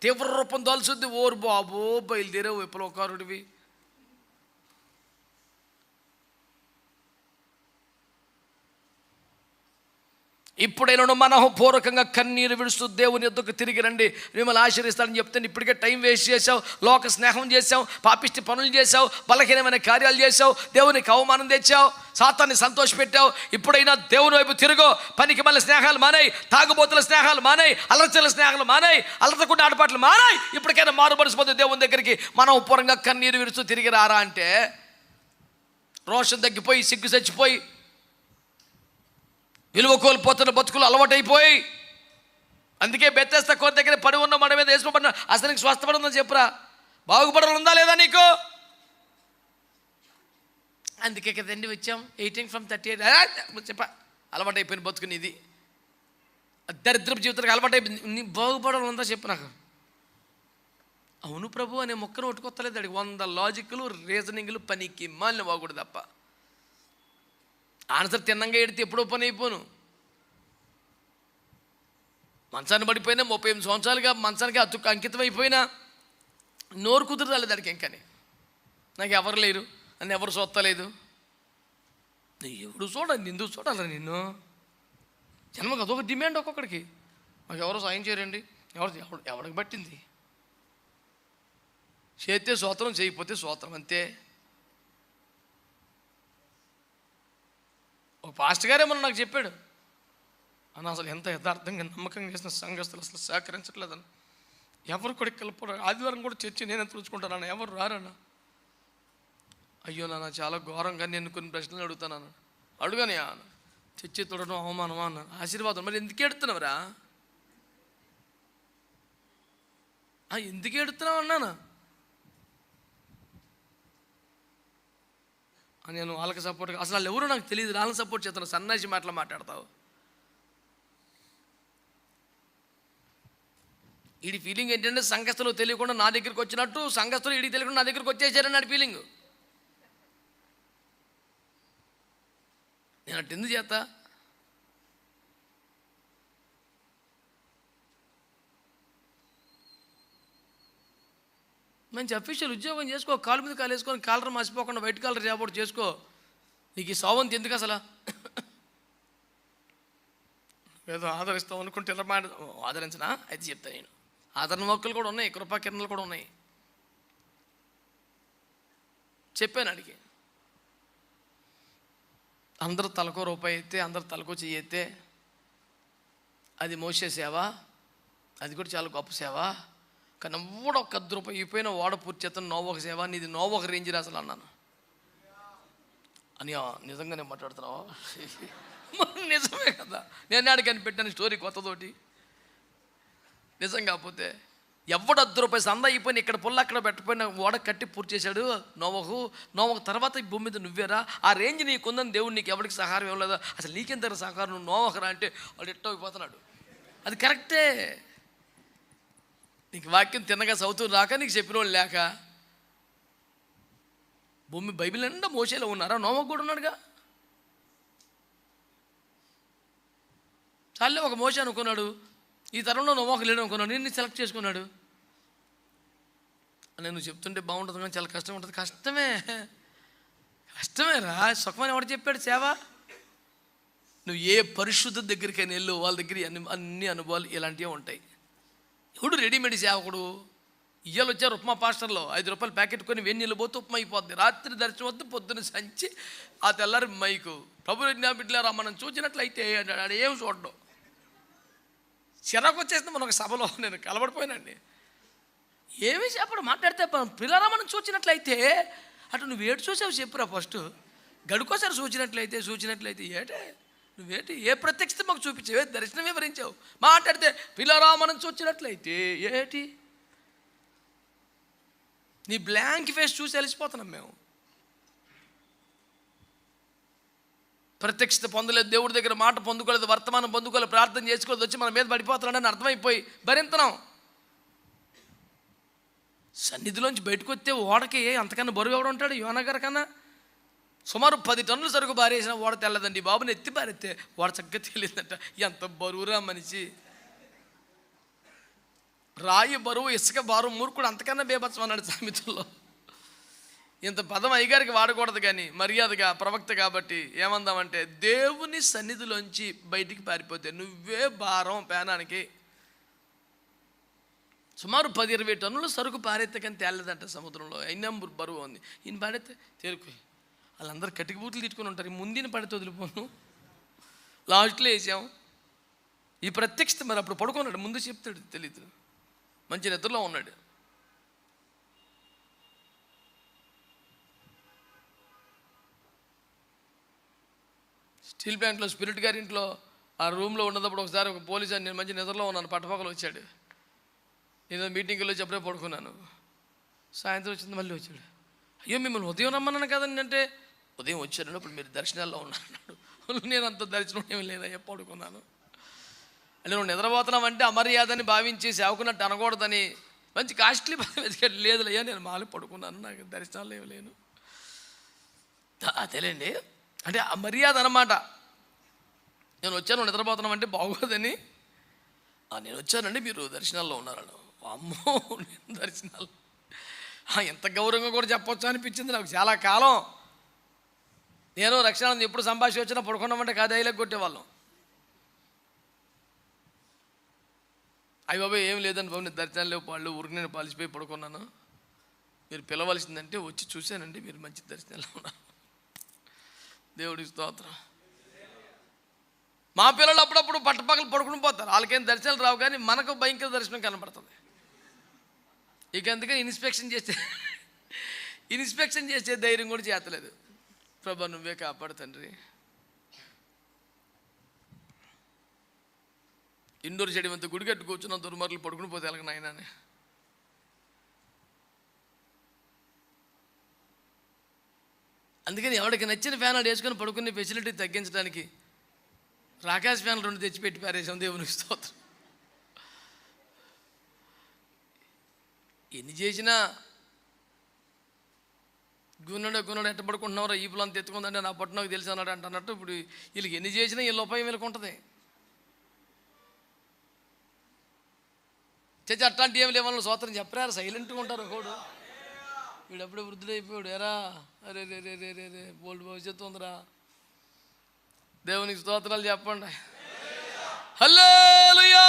తీవ్ర రూపం దాల్చుద్ది. ఓరు బాబు, బయలుదేరే విప్లవకారుడివి. ఇప్పుడైనా మనఃపూర్వకంగా కన్నీరు విడుస్తూ దేవుని యొద్దకు తిరిగి రండి, మిమ్మల్ని ఆశీర్వదిస్తానని చెప్తే ఇప్పటికే టైం వేస్ట్ చేసావు, లోక స్నేహం చేసావు, పాపిష్టి పనులు చేసావు, బలహీనమైన కార్యాలు చేసావు, దేవునికి అవమానం తెచ్చావు, సాతాన్ని సంతోషపెట్టావు. ఇప్పుడైనా దేవుని వైపు తిరుగు. పనికి మళ్ళీ స్నేహాలు మానాయి, తాగుబోతుల స్నేహాలు మానాయి, అలర్చల స్నేహాలు మానాయి, అలర్చకుండా ఆటపాటలు మానాయి. ఇప్పటికైనా మారుమనసిపోతే దేవుని దగ్గరికి మనఃపూర్వకంగా కన్నీరు విడుస్తూ తిరిగి రారా అంటే రోషం తగ్గిపోయి, సిగ్గు చచ్చిపోయి, విలువ కోల్పోతున్న బతుకులు అలవాటైపోయి, అందుకే బెత్తేస్తా కోరి దగ్గర పడి ఉన్న మన మీద వేసుకోబడిన అసలు నీకు స్వస్థపడుందని చెప్పురా. బాగుపడాలందా లేదా నీకు? అందుకే కదండి వచ్చాం 18 from 38 చెప్ప. అలవాటైపోయిన బతుకుని ఇది దరిద్రపు జీవితానికి అలవాటైపోయింది. నీ బాగుపడాలందా చెప్పు నాకు. అవును ప్రభు అనే మొక్కను ఒట్టుకొత్తలేదు. అడిగి 100 లాజిక్లు రీజనింగ్లు పనికి మాలిన బాగుడు తప్ప ఆన్సర్ తిన్నంగా ఎడితే ఎప్పుడో పని అయిపోను. మంచాన్ని పడిపోయినా 38 సంవత్సరాలుగా మంచానికి అంకితం అయిపోయినా నోరు కుదురుతాలేదు దానికి. ఇంకని నాకు ఎవరు లేరు, నన్ను ఎవరు చూస్తలేదు. ఎవడు చూడాలి, నిందుకు చూడాలి నిన్ను. జన్మకు అదొక డిమాండ్ ఒక్కొక్కడికి. మాకు ఎవరో సాయం చేయరండి, ఎవరికి పట్టింది. చేస్తే స్తోత్రం, చేయకపోతే స్తోత్రం, అంతే. ఒక పాస్టర్ గారే మొన్న నాకు చెప్పాడు, అన్న అసలు ఎంత యథార్థంగా నమ్మకంగా చేసిన సంఘస్థులు అసలు సహకరించట్లేదన్న. ఎవరు కూడా కలపరు. ఆదివారం కూడా చర్చి నేను ఎంత రుచుకుంటానన్న, ఎవరు రారన్న. అయ్యో నాన్న చాలా ఘోరంగా నేను కొన్ని ప్రశ్నలు అడుగుతానన్న. అడుగానే చర్చి తొడడం అవమానమా అన్న. ఆశీర్వాదం. మరి ఎందుకు ఎడుతున్నావురా? ఎందుకు ఎడుతున్నావు అన్నానా? నేను వాళ్ళకి సపోర్ట్, అసలు వాళ్ళు ఎవరో నాకు తెలియదు, వాళ్ళని సపోర్ట్ చేస్తాను. సన్నాసి మాటలు మాట్లాడతావు. వీడి ఫీలింగ్ ఏంటంటే సంఘస్థలు తెలియకుండా నా దగ్గరికి వచ్చినట్టు, సంఘస్థలు వీడికి తెలియకుండా నా దగ్గరికి వచ్చేసారని నాటి ఫీలింగ్. నేను అటు ఎందుకు చేస్తా? మంచి అఫీషియల్ ఉద్యోగం చేసుకో, కాలు మీద కాలు వేసుకొని కాలర్ మర్చిపోకుండా వైట్ కాలర్ జాబ్ చేసుకో. నీకు ఈ సౌవంతి ఎందుకు అసలు? ఏదో ఆదరిస్తావు అనుకుంటే ఇలా మాట ఆదరించనా? అయితే చెప్తాను నేను. ఆదరణ మొక్కలు కూడా ఉన్నాయి, కృపా కిరణాలు కూడా ఉన్నాయి. చెప్పాను అడిగి. అందరూ తలకో రూపాయి అయితే, అందరూ తలకో చెయ్యి అయితే అది మోసే సేవ, అది కూడా చాలా గొప్ప సేవ. కానీ ఎవడో 1 రూపాయి అయిపోయినా వాడ పూర్తి చేస్తాను నోవొక సేవ, నీది నోవొక రేంజ్ అసలు అన్నాను. అని నిజంగానే మాట్లాడుతున్నావా? నిజమే కదా. నేను ఆడికి కనిపెట్టాను స్టోరీ కొత్తతోటి. నిజం కాకపోతే ఎవడు 10 రూపాయలు సంద అయిపోయినా ఇక్కడ పుల్ల అక్కడ పెట్టపోయినా ఓడ కట్టి పూర్తి చేశాడు నోవహు తర్వాత ఈ భూమి మీద నువ్వేరా. ఆ రేంజ్ నీకుందని దేవుడు నీకు ఎవరికి సహారం ఇవ్వలేదా? అసలు నీకెంత సహకారం, నువ్వు నోవహరా అంటే వాడు ఎట్టోగిపోతున్నాడు. అది కరెక్టే. నీకు వాక్యం తిన్నగా చదువుతూ రాక, నీకు చెప్పిన వాళ్ళు లేక. భూమి బైబిల్ నిండా మోసేలో ఉన్నారా? నోవహు కూడా ఉన్నాడుగా. చాలే ఒక మోసే అనుకున్నాడు, ఈ తరంలో నోవహు లేడు అనుకున్నాడు, నిన్ను సెలెక్ట్ చేసుకున్నాడు. నేను చెప్తుంటే బాగుంటుంది కానీ చాలా కష్టం ఉంటుంది. కష్టమే రా. సుఖమని ఎవడు చెప్పాడు సేవ? నువ్వు ఏ పరిశుద్ధ దగ్గరికైనా వెళ్ళు, వాళ్ళ దగ్గర అన్ని అనుభవాలు ఇలాంటివే ఉంటాయి. ఎవడు రెడీమేడ్ సేవకుడు? ఇయ్యాలు వచ్చారు ఉప్మా పాస్టర్లో 5 రూపాయలు ప్యాకెట్ కొని వెన్నీళ్ళు పోతే ఉప్మా అయిపోద్ది. రాత్రి దర్శనం వద్దు, పొద్దున్న సంచి, ఆ తెల్లారి మైకు. ప్రభు బిడ్డలారా మనం చూసినట్లయితే అంటాడు. ఏం చూడడం, చిరాకు వచ్చేస్తే మన ఒక సభలో నేను కలబడిపోయానండి. ఏమి చెప్పడం మాట్లాడితే పిల్లరా మనం చూసినట్లయితే అటు నువ్వు ఏడు చూసావు చెప్పురా. ఫస్ట్ గడుకోసారి చూసినట్లయితే ఏటే నువ్వేంటి, ఏ ప్రత్యక్షత మాకు చూపించావు, ఏ దర్శనం వివరించావు. మాట్లాడితే పిల్లరా మనం చూసినట్లయితే ఏటి, నీ బ్లాంక్ ఫేస్ చూసి వెలిసిపోతున్నాం మేము. ప్రత్యక్షత పొందలేదు, దేవుడి దగ్గర మాట పొందుకోలేదు, వర్తమానం పొందుకోలేదు, ప్రార్థన చేసుకోలేదు, వచ్చి మన మీద పడిపోతున్నాడని అర్థమైపోయి భరింతనం. సన్నిధిలోంచి బయటకు వస్తే ఓడకి అంతకన్నా బరువు ఎవడు ఉంటాడు? యోనా గారి కన్నా సుమారు 10 టన్నుల సరుకు బారేసిన ఓడ తెల్లదండి. బాబుని ఎత్తి బారెత్తే ఓడ చక్కగా తేలిందంట. ఎంత బరువురా మనిషి! రాయి బరువు, ఇసుక భారం, మూర్ఖుడు అంతకన్నా బేభత్సం అన్నాడు సామెతల్లో. ఇంత పదం అయ్యగారికి వాడకూడదు, కానీ మర్యాదగా ప్రవక్త కాబట్టి ఏమందామంటే, దేవుని సన్నిధిలోంచి బయటికి పారిపోతే నువ్వే భారం పేనానికి. సుమారు 10-20 టన్నుల సరుకు పారెత్తకని తేలేదంట సముద్రంలో. అయినా బరువు ఉంది. ఈయన పాడైతే తేరుకు. వాళ్ళందరూ కటికి బూతులు తిట్టుకుని ఉంటారు. ముందుని పడితే వదిలిపోను, లాస్ట్లో వేసాం. ఈ ప్రత్యక్షత మరి అప్పుడు పడుకున్నాడు, ముందు చెప్తాడు తెలీదు, మంచి నిద్రలో ఉన్నాడు. స్టీల్ ప్లాంట్లో స్పిరిట్ గారి ఇంట్లో ఆ రూమ్లో ఉన్నప్పుడు ఒకసారి ఒక పోలీసు నేను మంచి నిద్రలో ఉన్నాను, పట్టపక్కలు వచ్చాడు. నేను మీటింగ్కి వచ్చి అప్పుడే పడుకున్నాను. సాయంత్రం వచ్చింది, మళ్ళీ వచ్చాడు. అయ్యో మిమ్మల్ని ఉదయం రమ్మన్నాను కదండి అంటే, ఉదయం వచ్చాను, ఇప్పుడు మీరు దర్శనాల్లో ఉన్నారన్నాడు. నేను అంత దర్శనం ఏమి లేదయ్యా, పడుకున్నాను. అంటే నువ్వు నిద్రపోతున్నావంటే అమర్యాదని భావించి సేవకున్నట్టు అనకూడదని మంచి కాస్ట్లీ వెతికాడు. లేదులయ్యా నేను మాలి పడుకున్నాను, నాకు దర్శనాలు ఏమి లేను. అదేలేండి, అంటే మర్యాద అన్నమాట. నేను వచ్చాను నిద్రపోతున్నామంటే బాగోదని. నేను వచ్చానండి, మీరు దర్శనాల్లో ఉన్నారను. అమ్మో, నేను దర్శనాలు ఎంత గౌరవంగా కూడా చెప్పొచ్చు అనిపించింది నాకు. చాలా కాలం నేను రక్షణ ఎప్పుడు సంభాషణ వచ్చినా పడుకున్నామంటే కాదేలకు కొట్టేవాళ్ళం. అయ్యి బాబాయ్ ఏం లేదండి బాబు, నేను దర్శనాలు లేవు, వాళ్ళు ఊరికి నేను పాలిసిపోయి పడుకున్నాను, మీరు పిలవలసిందంటే వచ్చి చూశానండి, మీరు మంచి దర్శనాలు ఉన్నారు. దేవుడి స్తోత్రం. మా పిల్లలు అప్పుడప్పుడు పట్టపక్కలు పడుకుని పోతారు, వాళ్ళకేం దర్శనాలు రావు, కానీ మనకు భయంకర దర్శనం కనబడుతుంది. ఇక అందుకని ఇన్స్పెక్షన్ చేసే ధైర్యం కూడా చేతలేదు. ప్రభా నువ్వే కాపాడు తండ్రి. ఇండోర్ స్టేడియం అంతా గుడి కట్టు కూర్చున్న దుర్మార్గులు పడుకుని పోతే ఎలాగ నాయనని. అందుకని ఎవరికి నచ్చిన ఫ్యాన్ ఆడు వేసుకొని పడుకునే ఫెసిలిటీ తగ్గించడానికి రాకాశ్ ఫ్యాన్లు 2 తెచ్చిపెట్టి పారేసాం. దేవునికి స్తోత్రం. ఎన్ని చేసినా గున్నాడు ఎట్ట పడుకుంటున్నారా, ఈ పిల్లలు అంత ఎత్తుకుందంటే నా పట్టు నాకు తెలిసి అన్నాడు అంటున్నట్టు. ఇప్పుడు వీళ్ళకి ఎన్ని చేసినా వీళ్ళ ఉపాయం వీళ్ళకి ఉంటుంది. చచ్చి అట్లాంటి ఏమి లేవని సోత్రం చెప్పరారు, సైలెంట్గా ఉంటారు. ఒకడు వీడు అప్పుడే వృద్ధుడైపోయాడు, ఎరా అరే రే రే రే రే రే బోల్డ్ భవిష్యత్తు ఉందిరా. దేవునికి స్తోత్రాలు చెప్పండి. హల్లెలూయా.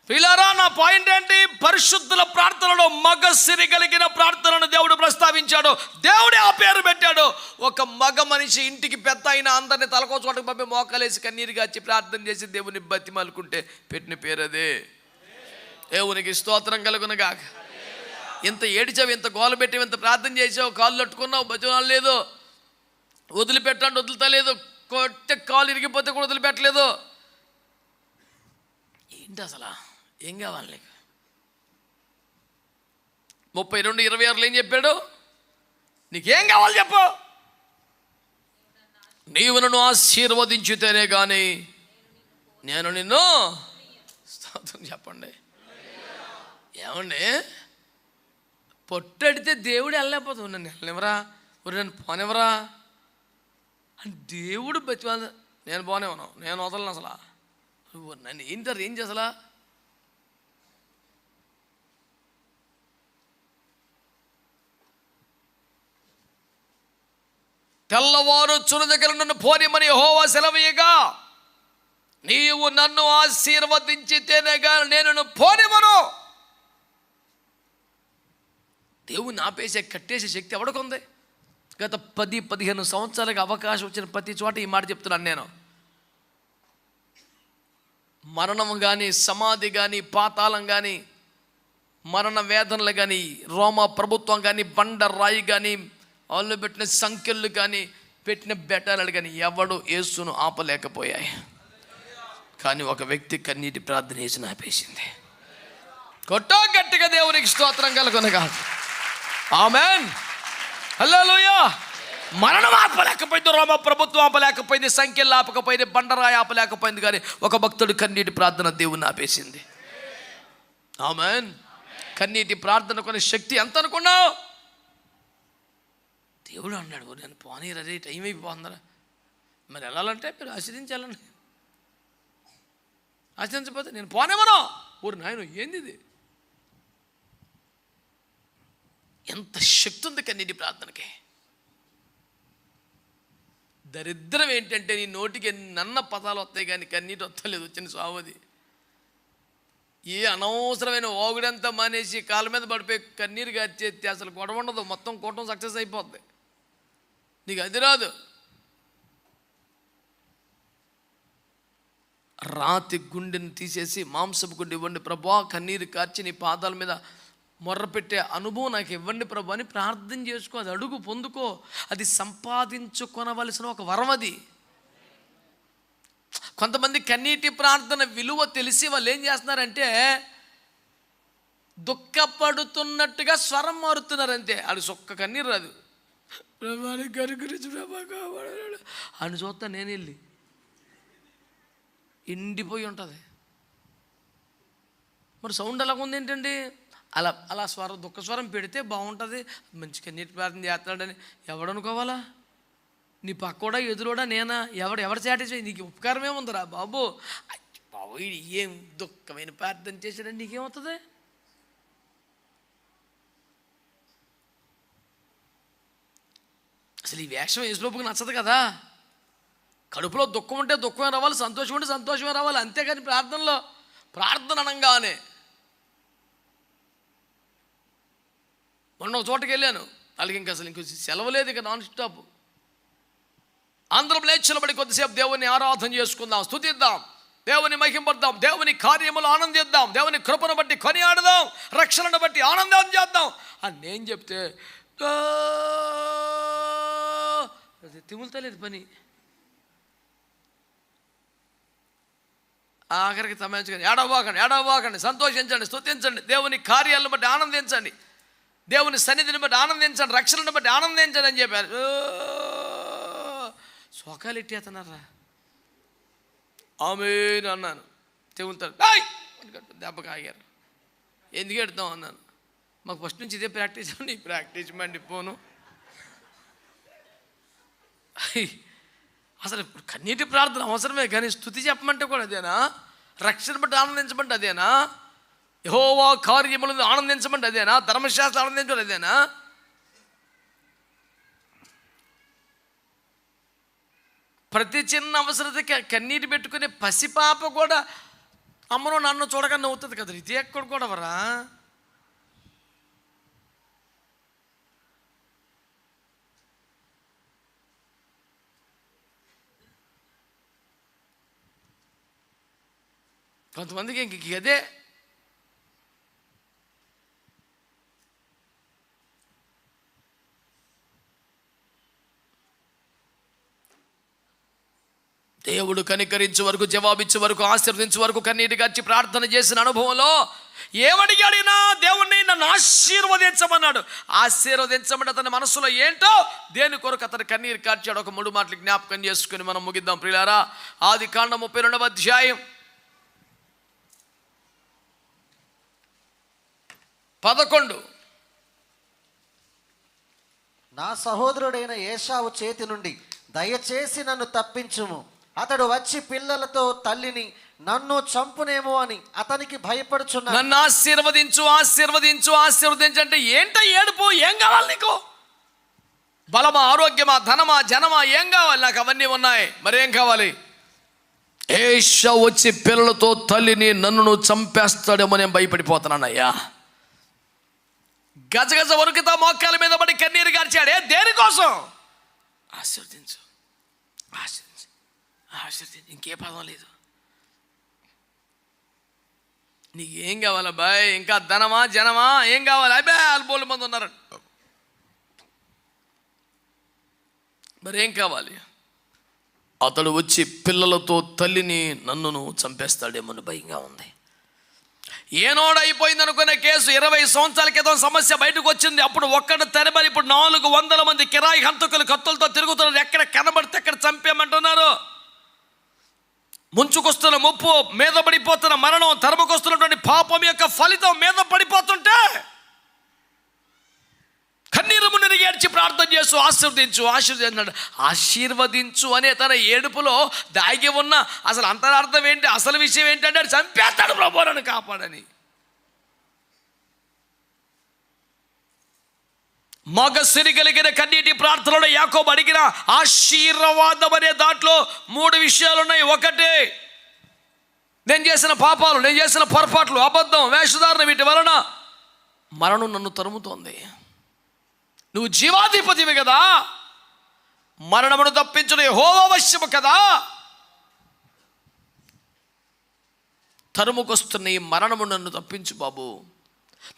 ప్రియులారా, నా పాయింట్ ఏంటి? పరిశుద్ధుల ప్రార్థనలో మగ సిరి కలిగిన ప్రార్థనను దేవుడు ప్రస్తావించాడు. దేవుడే ఆ పేరు పెట్టాడు. ఒక మగ మనిషి ఇంటికి పెద్ద అయినా అందరినీ తలకోచోటకు పంపి మోకాలేసి కన్నీరు గాచి ప్రార్థన చేసి దేవుని బతిమాలుకుంటే పెట్టిన పేరు అదే. దేవునికి స్తోత్రం కలుగునుగా. ఇంత ఏడిచావు, ఇంత గోల పెట్టావు, ఇంత ప్రార్థన చేసావు, కాళ్ళు తట్టుకున్నావు, భజనాలు లేదు, వదిలిపెట్టండి వదులుతలేదు, కొట్టే కాలు ఇరిగిపోతే కూడా వదిలిపెట్టలేదు. ఏంటి అసలు ఏం కావాలి నీకు? 32:26 ఏం చెప్పాడు? నీకేం కావాలి చెప్పు. నీవు నన్ను ఆశీర్వదించితేనే కానీ నేను నిన్ను స్తోత్రం చెప్పండి. ఏమండి, పొట్టడితే దేవుడు వెళ్ళలేకపోతావు, నన్ను వెళ్ళనివరా, నన్ను పోనివరా అని దేవుడు బతివాళ్ళు. నేను పోనేవను, నేను వదలను అసలు. నన్ను ఏంటారు ఏం చేసలా? తెల్లవారు చును దగ్గర నన్ను పోనిమని యెహోవా సెలవీయగా, నీవు నన్ను ఆశీర్వదించితేనేగా నేను పోనిమను. దేవుని ఆపేసే కట్టేసే శక్తి ఎవడికుంది? గత 10-15 సంవత్సరాలకు అవకాశం వచ్చిన ప్రతి చోట ఈ మాట చెప్తున్నాను నేను. మరణం కానీ, సమాధి కానీ, పాతాళం కానీ, మరణ వేదనలు కానీ, రోమా ప్రభుత్వం కానీ, బండరాయి కానీ, వాళ్ళు పెట్టిన సంఖ్యలు కానీ, పెట్టిన బెటాలు కానీ ఎవడు యేసును ఆపలేకపోయాయి. కానీ ఒక వ్యక్తి కన్నీటి ప్రార్థన యేసును ఆపేసింది. కొట్టో గట్టిగా దేవునికి స్తోత్రం కలుగునుగా. ఆమెన్. హల్లెలూయా. మరణం ఆపలేకపోయింది, రోమ ప్రభుత్వం ఆపలేకపోయింది, సంఖ్యలు ఆపకపోయింది, బండరాయి ఆపలేకపోయింది, కానీ ఒక భక్తుడు కన్నీటి ప్రార్థన దేవుని ఆపేసింది. ఆమేన్. కన్నీటి ప్రార్థన కొన్ని శక్తి ఎంత అనుకున్నావు? దేవుడు అన్నాడు, నేను పోనీరే, టైం అయిపోతుందా, మరి వెళ్ళాలంటే మీరు ఆశ్రయించాలండి, ఆశ్రయించకపోతే నేను పోనేమనో. ఊరు నాయన ఏంది ఇది, ఎంత శక్తి ఉంది కన్నీటి ప్రార్థనకి. దరిద్రం ఏంటంటే నీ నోటికి ఎన్నన్న పదాలు వస్తాయి కానీ కన్నీటి వస్తలేదు. వచ్చిన సావది ఏ అనవసరమైన ఓగుడంతా మానేసి కాళ్ళ మీద పడిపోయి కన్నీరు గార్చేస్తే అసలు గొడవ ఉండదు, మొత్తం కూటం సక్సెస్ అయిపోద్ది. నీకు అది రాదు. రాతి గుండెని తీసేసి మాంసపు గుండె ఇవ్వండి ప్రభా, కన్నీరు కార్చి నీ పాదాల మీద మొర్రపెట్టే అనుభవం నాకు ఇవ్వండి ప్రభు అని ప్రార్థన చేసుకో. అది అడుగు, పొందుకో. అది సంపాదించుకొనవలసిన ఒక వరం. అది కొంతమంది కన్నీటి ప్రార్థన విలువ తెలిసి వాళ్ళు ఏం చేస్తున్నారంటే దుఃఖపడుతున్నట్టుగా స్వరం మారుతున్నారు అంతే. అది సొక్క కన్నీరు రాదు. ప్రభాని కనుకరించి ప్రభా కాపాడు అని చూస్తా నేను వెళ్ళి ఎండిపోయి ఉంటుంది. మరి సౌండ్ ఎలా ఉంది ఏంటండి, అలా అలా స్వరం దుఃఖ స్వరం పెడితే బాగుంటుంది. మంచి కన్నీటి ప్రార్థన చేస్తున్నాడని ఎవడనుకోవాలా? నీ పక్కోడా ఎదురోడా నేనా? ఎవరు సాటిస్ఫై? నీకు ఉపకారమే ఉందిరా బాబు. బాబు ఏం దుఃఖమైన ప్రార్థన చేశాడని నీకేమవుతుంది? అసలు ఈ వేషం యేసులోపుకి నచ్చదు కదా. కడుపులో దుఃఖం ఉంటే దుఃఖమే రావాలి, సంతోషం ఉంటే సంతోషమే రావాలి. అంతేకాని ప్రార్థనలో ప్రార్థన అనగానే మొన్న ఒక చోటకి వెళ్ళాను, వాళ్ళకి ఇంకా అసలు ఇంకో సెలవు లేదు, ఇక నాన్ స్టాప్. అందరం లేచినబడి కొద్దిసేపు దేవుని ఆరాధన చేసుకుందాం, స్తుతిద్దాం, దేవుని మహింపడదాం, దేవుని కార్యములు ఆనందిద్దాం, దేవుని కృపను బట్టి కొనియాడదాం, రక్షణను బట్టి ఆనందం చేద్దాం అని నేను చెప్తే తిములుతలేదు పని. ఆఖరికి తమాయించుకొని ఏడవబాకండి, సంతోషించండి, స్తుతించండి, దేవుని కార్యాలను బట్టి ఆనందించండి, దేవుని సన్నిధిని బట్టి ఆనందించండి, రక్షణను బట్టి ఆనందించండి అని చెప్పారు. శోకాలు ఎట్టేస్తున్నారా? ఆమేన్ అన్నాను. తెగులుతాడు దెబ్బకి ఆగారు. ఎందుకు ఎడతాం అన్నాను. మాకు ఫస్ట్ నుంచి ఇదే ప్రాక్టీస్ అండి. ఈ ప్రాక్టీస్ మండిపోను. అసలు కన్నీటి ప్రార్థన అవసరమే, కానీ స్తుతి చెప్పమంటే కూడా అదేనా? రక్షణ బట్టి ఆనందించమంటే అదేనా? యెహోవా కార్యములను ఆనందించమంటే అదేనా? ధర్మశాస్త్రం ఆనందించడం అదేనా? ప్రతి చిన్న అవసరతకి కన్నీటి పెట్టుకునే పసిపాప కూడా అమ్మను నన్ను చూడగానే అవుతుంది కదా. ఇది ఎక్కడ కూడా వరా? కొంతమందికి ఇంక అదే. దేవుడు కనికరించే వరకు, జవాబిచ్చే వరకు, ఆశీర్వదించే వరకు కన్నీటి గచ్చి ప్రార్థన చేసిన అనుభవంలో ఏమడిగాడినా దేవుణ్ణి నన్ను ఆశీర్వదించమన్నాడు. ఆశీర్వదించమని అతని మనసులో ఏంటో దేని కొరకు అతను కన్నీరు కార్చాడు. ఒక 3 మాటలు జ్ఞాపకం చేసుకుని మనం ముగిద్దాం ప్రియులారా. ఆదికాండం 32వ అధ్యాయం 11. నా సహోదరుడైన ఏశావు చేతి నుండి దయచేసి నన్ను తప్పించుము, అతడు వచ్చి పిల్లలతో తల్లిని నన్ను చంపునేమో అని అతనికి భయపడుచున్నాను. నన్ను ఆశీర్వదించు అంటే ఏంట ఏడుపు? ఏం కావాలి నీకు? బలమా, ఆరోగ్యమా, ధనమా, జనమా? ఏం కావాలి? నాకు అవన్నీ ఉన్నాయి, మరేం కావాలి? ఏశావు వచ్చి పిల్లలతో తల్లిని నన్ను చంపేస్తాడేమో నేను భయపడిపోతున్నానయ్యా. గజగజ వరుకుతా మోకాల మీద పడి కన్నీరు గార్చాడే. దేనికోసం? ఆశీర్వదించు, ఇంకే పదం లేదు. నీకేం కావాలా బాయ్? ఇంకా ధనమా, జనమా? ఏం కావాలి? అబ్బే అల్బోలు మంది ఉన్నారు. మరేం కావాలి? అతడు వచ్చి పిల్లలతో తల్లిని నన్నును చంపేస్తాడేమో భయంగా ఉంది. ఏనోడైపోయింది అనుకునే కేసు 20 సంవత్సరాల క్రితం సమస్య బయటకు వచ్చింది. అప్పుడు ఒక్కడు తెరబడి ఇప్పుడు 400 మంది కిరాయి హంతకులు కత్తులతో తిరుగుతున్నారు. ఎక్కడ కనబడితే ఎక్కడ చంపేయమంటున్నారు. ముంచుకొస్తున్న ముప్పు, మీద పడిపోతున్న మరణం, తరుముకొస్తున్నటువంటి పాపం యొక్క ఫలితం మీద పడిపోతుంటే కన్నీరు మున్నీరు ఏడ్చి ప్రార్థన చేస్తూ ఆశీర్వదించు ఆశీర్వదించు అనే తన ఏడుపులో దాగి ఉన్న అసలు అంతరార్థం ఏంటి, అసలు విషయం ఏంటంటే చంపేస్తాడు ప్రభు నన్ను కాపాడని. మగసిరి కలిగిన కన్నీటి ప్రార్థనలో యాకోబు అడిగిన ఆశీర్వాదం అనే దాంట్లో 3 విషయాలు ఉన్నాయి. ఒకటి, నేను చేసిన పాపాలు, నేను చేసిన పొరపాట్లు, అబద్ధం, వేషధారణ, వీటి వలన మరణం నన్ను తరుముతోంది. నువ్వు జీవాధిపతివి కదా, మరణమును తప్పించడం యెహోవా వశము కదా. తరుముకొస్తున్న ఈ మరణము నన్ను తప్పించు బాబు,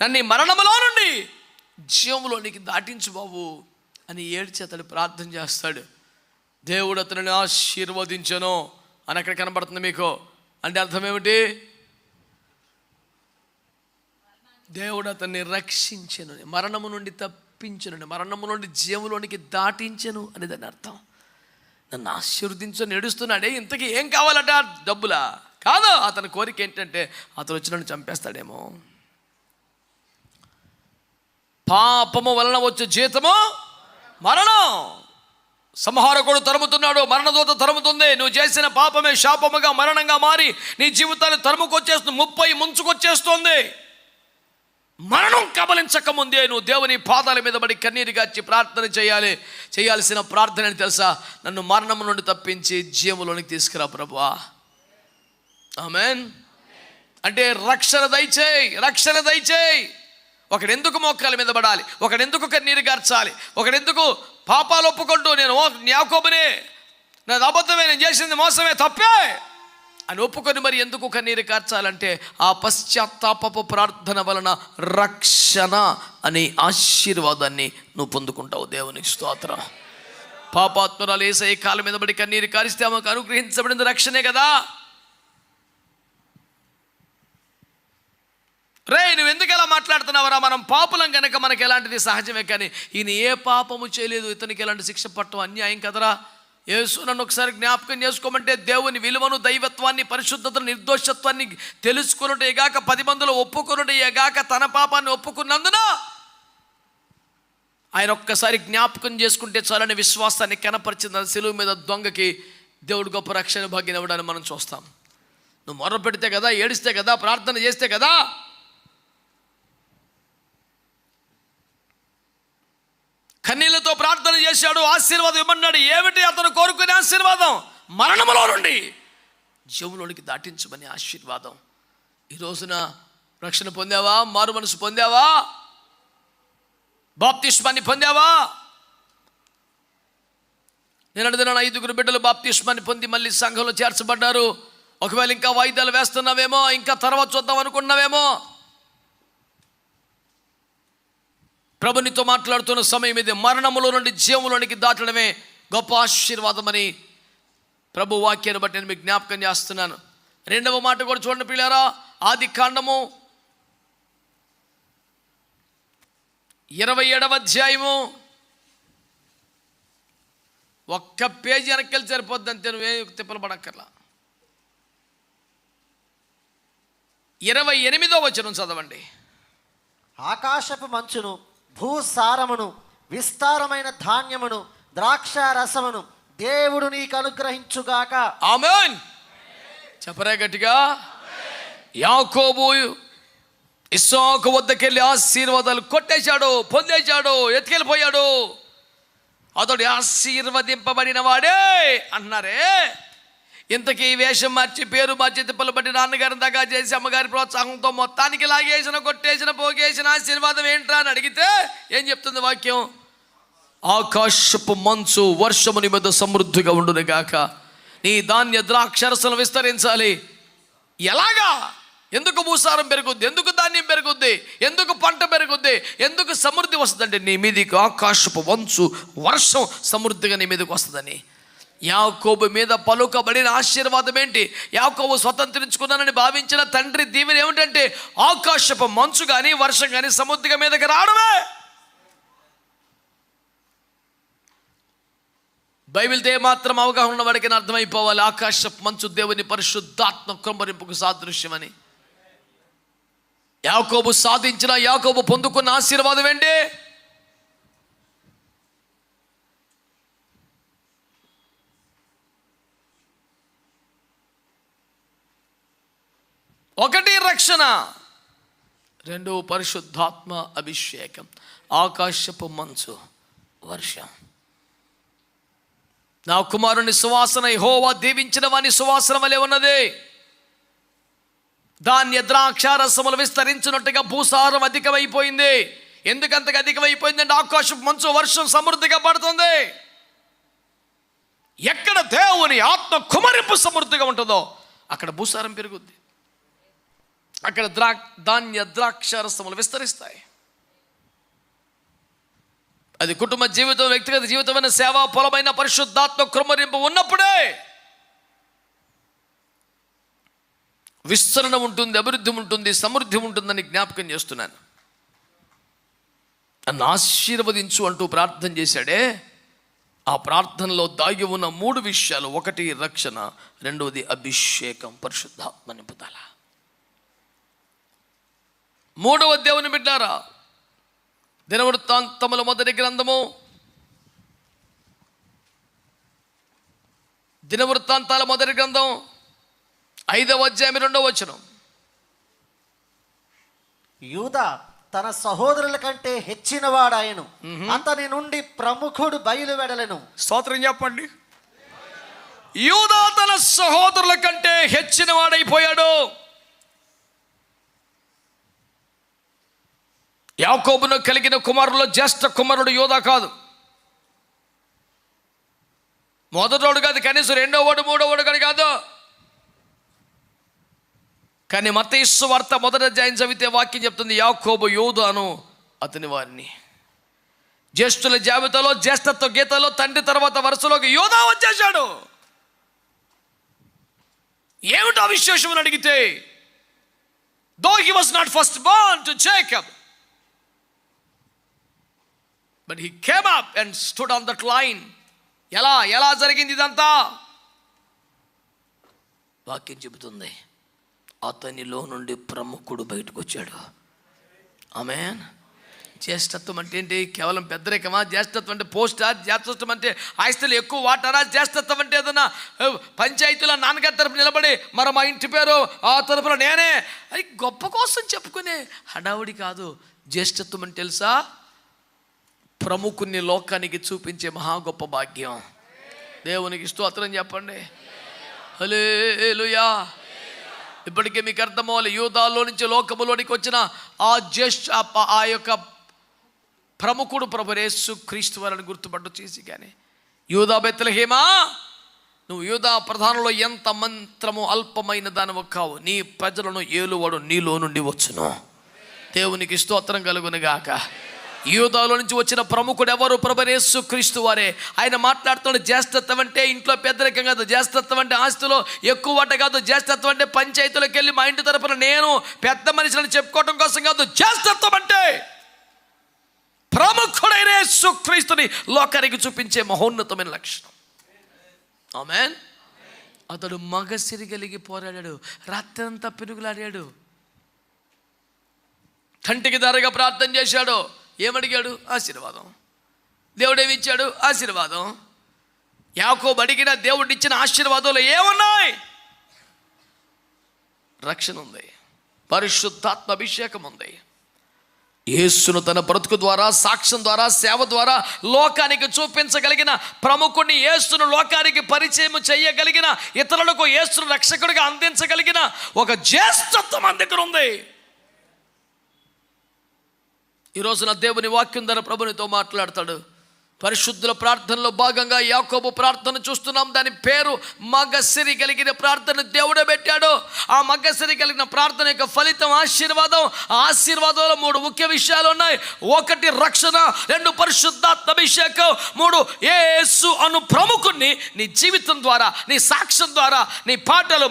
నన్ను ఈ మరణములో నుండి జీవములోనికి దాటించు బాబు అని ఏడ్చి అతడు ప్రార్థన చేస్తాడు. దేవుడు అతనిని ఆశీర్వదించను అని అక్కడ కనబడుతుంది మీకు. అంటే అర్థం ఏమిటి? దేవుడు అతన్ని రక్షించెను, మరణము నుండి తప్పించెను, మరణము నుండి జీవములోనికి దాటించెను అని దాని అర్థం. నన్ను ఆశీర్వదించని ఏడుస్తున్నాడే, ఇంతకీ ఏం కావాలట? డబ్బులా? కాదు, అతని కోరిక ఏంటంటే అతను వచ్చి నన్ను చంపేస్తాడేమో. పాపము వలన వచ్చే జీతము మరణం. సంహారకుడు తరుముతున్నాడు, మరణదూత తరుముతుంది. నువ్వు చేసిన పాపమే శాపముగా మరణంగా మారి నీ జీవితాన్ని తరుముకొచ్చేస్తుంది, 30 ముంచుకొచ్చేస్తుంది. మరణం కబలించక ముందే నువ్వు దేవుని పాదాల మీద పడి కన్నీరు గార్చి ప్రార్థన చేయాల్సిన ప్రార్థన అని తెలుసా? నన్ను మరణం నుండి తప్పించి జీవములోనికి తీసుకురా ప్రభువా. ఆమేన్. అంటే రక్షణ దయచేయి. ఒకడెందుకు మోకాల మీద పడాలి, ఒకడెందుకు కన్నీరు గార్చాలి, ఒకడెందుకు పాపాలు ఒప్పుకుంటూ నేను యాకోబునే, నాది అబద్ధమే, నేను చేసింది మోసమే, తప్పే అని ఒప్పుకొని మరి ఎందుకు కన్నీరు కార్చాలంటే ఆ పశ్చాత్తాపపు ప్రార్థన వలన రక్షణ అనే ఆశీర్వాదాన్ని నువ్వు పొందుకుంటావు. దేవునికి స్తోత్రం. పాపాత్మరాలు యేసయ్య కాళ్ళ మీద పడి కన్నీరు కారిస్తే ఆమెకు అనుగ్రహించబడింది రక్షణే కదా. నువ్వు ఎందుకు ఎలా మాట్లాడుతున్నావరా? మనం పాపులం కనుక మనకి ఎలాంటిది సహజమే, కానీ ఈయన ఏ పాపము చేయలేదు, ఇతనికి ఎలాంటి శిక్ష పట్టడం అన్యాయం కదరా. యేసు నన్ను ఒకసారి జ్ఞాపకం చేసుకోమంటే దేవుని విలువను, దైవత్వాన్ని, పరిశుద్ధతను, నిర్దోషత్వాన్ని తెలుసుకున్నటేగాక 10 మందిలో ఒప్పుకున్నటేగాక తన పాపాన్ని ఒప్పుకున్నందున ఆయన ఒక్కసారి జ్ఞాపకం చేసుకుంటే చాలని విశ్వాసాన్ని కనపరిచిన సిలువ మీద దొంగకి దేవుడు గొప్ప రక్షణ భాగ్యం ఇవ్వడాన్ని మనం చూస్తాం. నువ్వు మొర్ర పెడితే కదా, ఏడిస్తే కదా, ప్రార్థన చేస్తే కదా. కన్నీళ్లతో ప్రార్థన చేశాడు, ఆశీర్వాదం ఇవ్వమన్నాడు. ఏమిటి అతను కోరుకునే ఆశీర్వాదం? మరణములో నుండి జీవంలోనికి దాటించమని ఆశీర్వాదం. ఈ రోజున రక్షణ పొందావా? మారు మనసు పొందావా? బాప్తిస్మాన్ని పొందావా? నేను అడిగిన 5 బిడ్డలు బాప్తిస్మాన్ని పొంది మళ్ళీ సంఘంలో చేర్చబడ్డారు. ఒకవేళ ఇంకా వాయిదాలు వేస్తున్నావేమో, ఇంకా తర్వాత చూద్దాం అనుకున్నావేమో. ప్రభునితో మాట్లాడుతున్న సమయం ఇది. మరణములో నుండి జీవములోనికి దాటడమే గొప్ప ఆశీర్వాదం అని ప్రభు వాక్యాన్ని బట్టి నేను మీకు జ్ఞాపకం చేస్తున్నాను. 2వ మాట కూడా చూడండి పిల్లారా. ఆదికాండము 27వ అధ్యాయము 1 పేజీ వెనక్కి సరిపోద్ది అంతే, నువ్వే తిప్పలు పడక్కర్లా. 28వ వచనం చదవండి. ఆకాశపు మంచును, భూసారమును, విస్తారమైన ధాన్యమును, ద్రాక్ష రసమును దేవుడు నీకు అనుగ్రహించుగాక. ఆమేన్. చెప్పరా గట్టిగా. యాకోబు ఇస్సాకు వద్దకెళ్ళి ఆశీర్వాదాలు కొట్టేశాడు, పొందేశాడు, ఎత్తుకెళ్ళిపోయాడు. అతడు ఆశీర్వదింపబడిన వాడే అన్నారే. ఇంతకీ వేషం మార్చి, పేరు మార్చి, తిప్పలు బట్టి నాన్నగారిని దగ్గర చేసి అమ్మగారి ప్రోత్సాహంతో మొత్తానికి లాగేసిన, కొట్టేసిన, పోగేసిన ఆశీర్వాదం ఏంట్రా అని అడిగితే ఏం చెప్తుంది వాక్యం? ఆకాశపు మంచు వర్షము నీ మీద సమృద్ధిగా ఉండును గాక, నీ ధాన్య ద్రాక్షరసను విస్తరించాలి. ఎలాగా? ఎందుకు భూసారం పెరుగుద్ది? ఎందుకు ధాన్యం పెరుగుద్ది? ఎందుకు పంట పెరుగుద్ది? ఎందుకు సమృద్ధి వస్తుందంటే నీ మీదకి ఆకాశపు మంచు వర్షం సమృద్ధిగా నీ మీదకి వస్తుందని. యాకోబు మీద పలుకబడిన ఆశీర్వాదం ఏంటి? యాకోబు స్వతంత్రించుకున్నానని భావించిన తండ్రి దీవెన ఏమిటంటే ఆకాశపు మంచు కానీ వర్షం కానీ సముద్రం మీదకి రావడమే. బైబిల్తో మాత్రం అవగాహన ఉన్న వాడికి అర్థమైపోవాలి, ఆకాశపు మంచు దేవుని పరిశుద్ధాత్మ కృంభరింపుకు సాదృశ్యమని. యాకోబు సాధించిన, యాకోబు పొందుకున్న ఆశీర్వాదం ఏంటి? ఒకటి రక్షణ, రెండు పరిశుద్ధాత్మ అభిషేకం, ఆకాశపు మంచు వర్షం. నా కుమారుని సువాసన యెహోవా దీవించిన వాని సువాసన వలె ఉన్నది. ధాన్య ద్రాక్షారసములు విస్తరించినట్టుగా భూసారం అధికమైపోయింది. ఎందుకంతగా అధికమైపోయిందంటే ఆకాశపు మంచు వర్షం సమృద్ధిగా పడుతుంది. ఎక్కడ దేవుని ఆత్మ కుమరింపు సమృద్ధిగా ఉంటుందో అక్కడ భూసారం పెరుగుద్ది, అక్కడ ధాన్య ద్రాక్షారసములు విస్తరిస్తాయి. అది కుటుంబ జీవితం, వ్యక్తిగత జీవితమైన సేవ, పొలమైన పరిశుద్ధాత్మ కృమ్మరింపు ఉన్నప్పుడే విస్తరణ ఉంటుంది, అభివృద్ధి ఉంటుంది, సమృద్ధి ఉంటుందని జ్ఞాపకం చేస్తున్నాను. నన్ను ఆశీర్వదించు అంటూ ప్రార్థన చేశాడే, ఆ ప్రార్థనలో దాగి ఉన్న 3 విషయాలు. ఒకటి రక్షణ, రెండవది అభిషేకం, పరిశుద్ధాత్మ నింపుదల. మూడవ దేవుని బిడ్డారా, దినవృత్తాంతముల మొదటి గ్రంథము, దినవృత్తాంతాల మొదటి గ్రంథం 5వ అధ్యాయం 2వ వచనం. యూదా తన సహోదరుల కంటే హెచ్చినవాడాయను, అతని నుండి ప్రముఖుడు బయలువెడలను. స్తోత్రం చెప్పండి. యూదా తన సహోదరుల కంటే హెచ్చిన వాడైపోయాడు. యాకోబును కలిగిన కుమారుల్లో జ్యేష్ఠ కుమారుడు యూదా కాదు, మొదటోడు కాదు, కనీసం 2వ వాడు 3వ వాడు కాదు. కానీ మత్తయి సువార్త 1వ అధ్యాయం చదివితే వాక్యం చెప్తుంది, యాకోబు యూదాను అతని వారిని. జ్యేష్ఠుల జాబితాలో, జ్యేష్ఠత్వ గీతలో తండ్రి తర్వాత వరుసలోకి యూదా వచ్చేశాడు. ఏమిటో విశేషం అని అడిగితే, though he was not first Born to Jacob, but he came up and stood on that line. ఎలా జరిగింది ఇదంతా? వాక్యం చెబుతుంది, అతనిలో నుండి ప్రముఖుడు బయటకు వచ్చాడు. ఆమేన్. జ్యేష్ఠత్వం అంటే ఏంటి? కేవలం పెద్దరికమా? జ్యేష్ఠత్వం అంటే పోస్టా? జ్యేష్ఠత్వం అంటే ఆస్తులు ఎక్కువ వాటారా? జ్యేష్ఠత్వం అంటే ఏదన్నా పంచాయతీలో నాన్నగారి తరపున నిలబడి మరి మా ఇంటి పేరు ఆ తరపున నేనే అది గొప్ప కోసం చెప్పుకునే హడావుడి కాదు. జ్యేష్ఠత్వం అంటే తెలుసా? ప్రముఖుని లోకానికి చూపించే మహా గొప్ప భాగ్యం. దేవునికి స్తోత్రం చెప్పండి. హల్లెలూయా. ఇప్పటికే మీకు అర్థమవ్వాలి, యూదాలో నుంచి లోకములోనికి వచ్చిన ఆ యొక్క ప్రముఖుడు ప్రభు యేసు క్రీస్తు వారిని గుర్తుపట్టు చేసి. కానీ యూదా బెత్లెహేమా, నువ్వు యూదా ప్రధానంలో ఎంత మంత్రము అల్పమైన దానవు కావు, నీ ప్రజలను ఏలువాడు నీలో నుండి వచ్చును. దేవునికి స్తోత్రం కలుగునుగాక. యూదాలో నుంచి వచ్చిన ప్రముఖుడు ఎవరు? ప్రభు యేసు క్రీస్తు వారే. ఆయన మాట్లాడుతున్న జ్యేష్ఠత్వం అంటే ఇంట్లో పెద్దరికం కాదు, జ్యేష్ఠత్వం అంటే ఆస్తిలో ఎక్కువ వాట కాదు, జ్యేష్ఠత్వం అంటే పంచాయతీలోకి వెళ్ళి మా ఇంటి తరపున నేను పెద్ద మనిషిని చెప్పుకోవడం కోసం కాదు. జ్యేష్ఠత్వం అంటే ప్రముఖుడైన యేసు క్రీస్తుని లోకానికి చూపించే మహోన్నతమైన లక్షణం. ఆమేన్. అతడు మగసిరి కలిగి పోరాడాడు, రాత్రంతా పెరుగులాడాడు, కంటికి దారిగా ప్రార్థన చేశాడు. ఏమడిగాడు? ఆశీర్వాదం. దేవుడేమి ఇచ్చాడు? ఆశీర్వాదం. యాకోబు అడిగిన దేవుడు ఇచ్చిన ఆశీర్వాదంలో ఏమున్నాయి? రక్షణ ఉంది, పరిశుద్ధాత్మ అభిషేకం ఉంది. యేసును తన బ్రతుకు ద్వారా, సాక్ష్యం ద్వారా, సేవ ద్వారా లోకానికి చూపించగలిగిన ప్రముఖుడిని, యేసును లోకానికి పరిచయం చేయగలిగిన, ఇతరులకు యేసును రక్షకుడిగా అందించగలిగిన ఒక జ్యేష్ఠత్వం మన దగ్గర ఉంది. ఈరోజు నా దేవుని వాక్యం ద్వారా ప్రభునితో మాట్లాడతాడు. పరిశుద్ధుల ప్రార్థనలో భాగంగా యాకోబు ప్రార్థన చూస్తున్నాం. దాని పేరు మగసిరి కలిగిన ప్రార్థన దేవుడే పెట్టాడు. ఆ మగసిరి కలిగిన ప్రార్థన యొక్క ఫలితం ఆశీర్వాదం. ఆ ఆశీర్వాదంలో 3 ముఖ్య విషయాలు ఉన్నాయి. 1 రక్షణ, 2 పరిశుద్ధాత్మ అభిషేకం, 3 యేసు అను ప్రముఖుణ్ణి నీ జీవితం ద్వారా, నీ సాక్ష్యం ద్వారా, నీ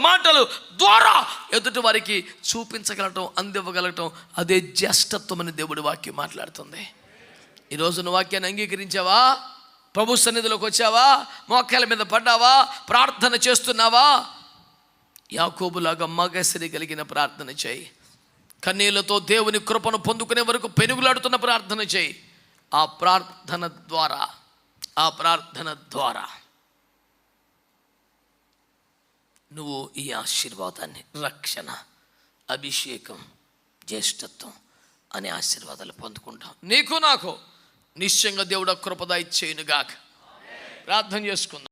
మాటలు ద్వారా ఎదుటి వారికి చూపించగలటం, అందివ్వగలగటం, అదే జ్యేష్ఠత్వం అని దేవుడి వాక్యం మాట్లాడుతుంది. ఈరోజు నువ్వు వాక్యాన్ని అంగీకరించావా? ప్రభు సన్నిధిలోకి వచ్చావా? మోకాళ్ళ మీద పడ్డావా? ప్రార్థన చేస్తున్నావా? యాకోబులాగా మగసిరి కలిగిన ప్రార్థన చేయి. కన్నీళ్లతో దేవుని కృపను పొందుకునే వరకు పెనుగులాడుతున్న ప్రార్థన చేయి. ఆ ప్రార్థన ద్వారా నువ్వు ఈ ఆశీర్వాదాన్ని, రక్షణ, అభిషేకం, జ్యేష్ఠత్వం అనే ఆశీర్వాదాలు పొందుకుంటాం. నీకు నాకు నిశ్చయంగా దేవుడు కృపద ఇచ్చేయునుగాక. ప్రార్థన చేసుకుందాం.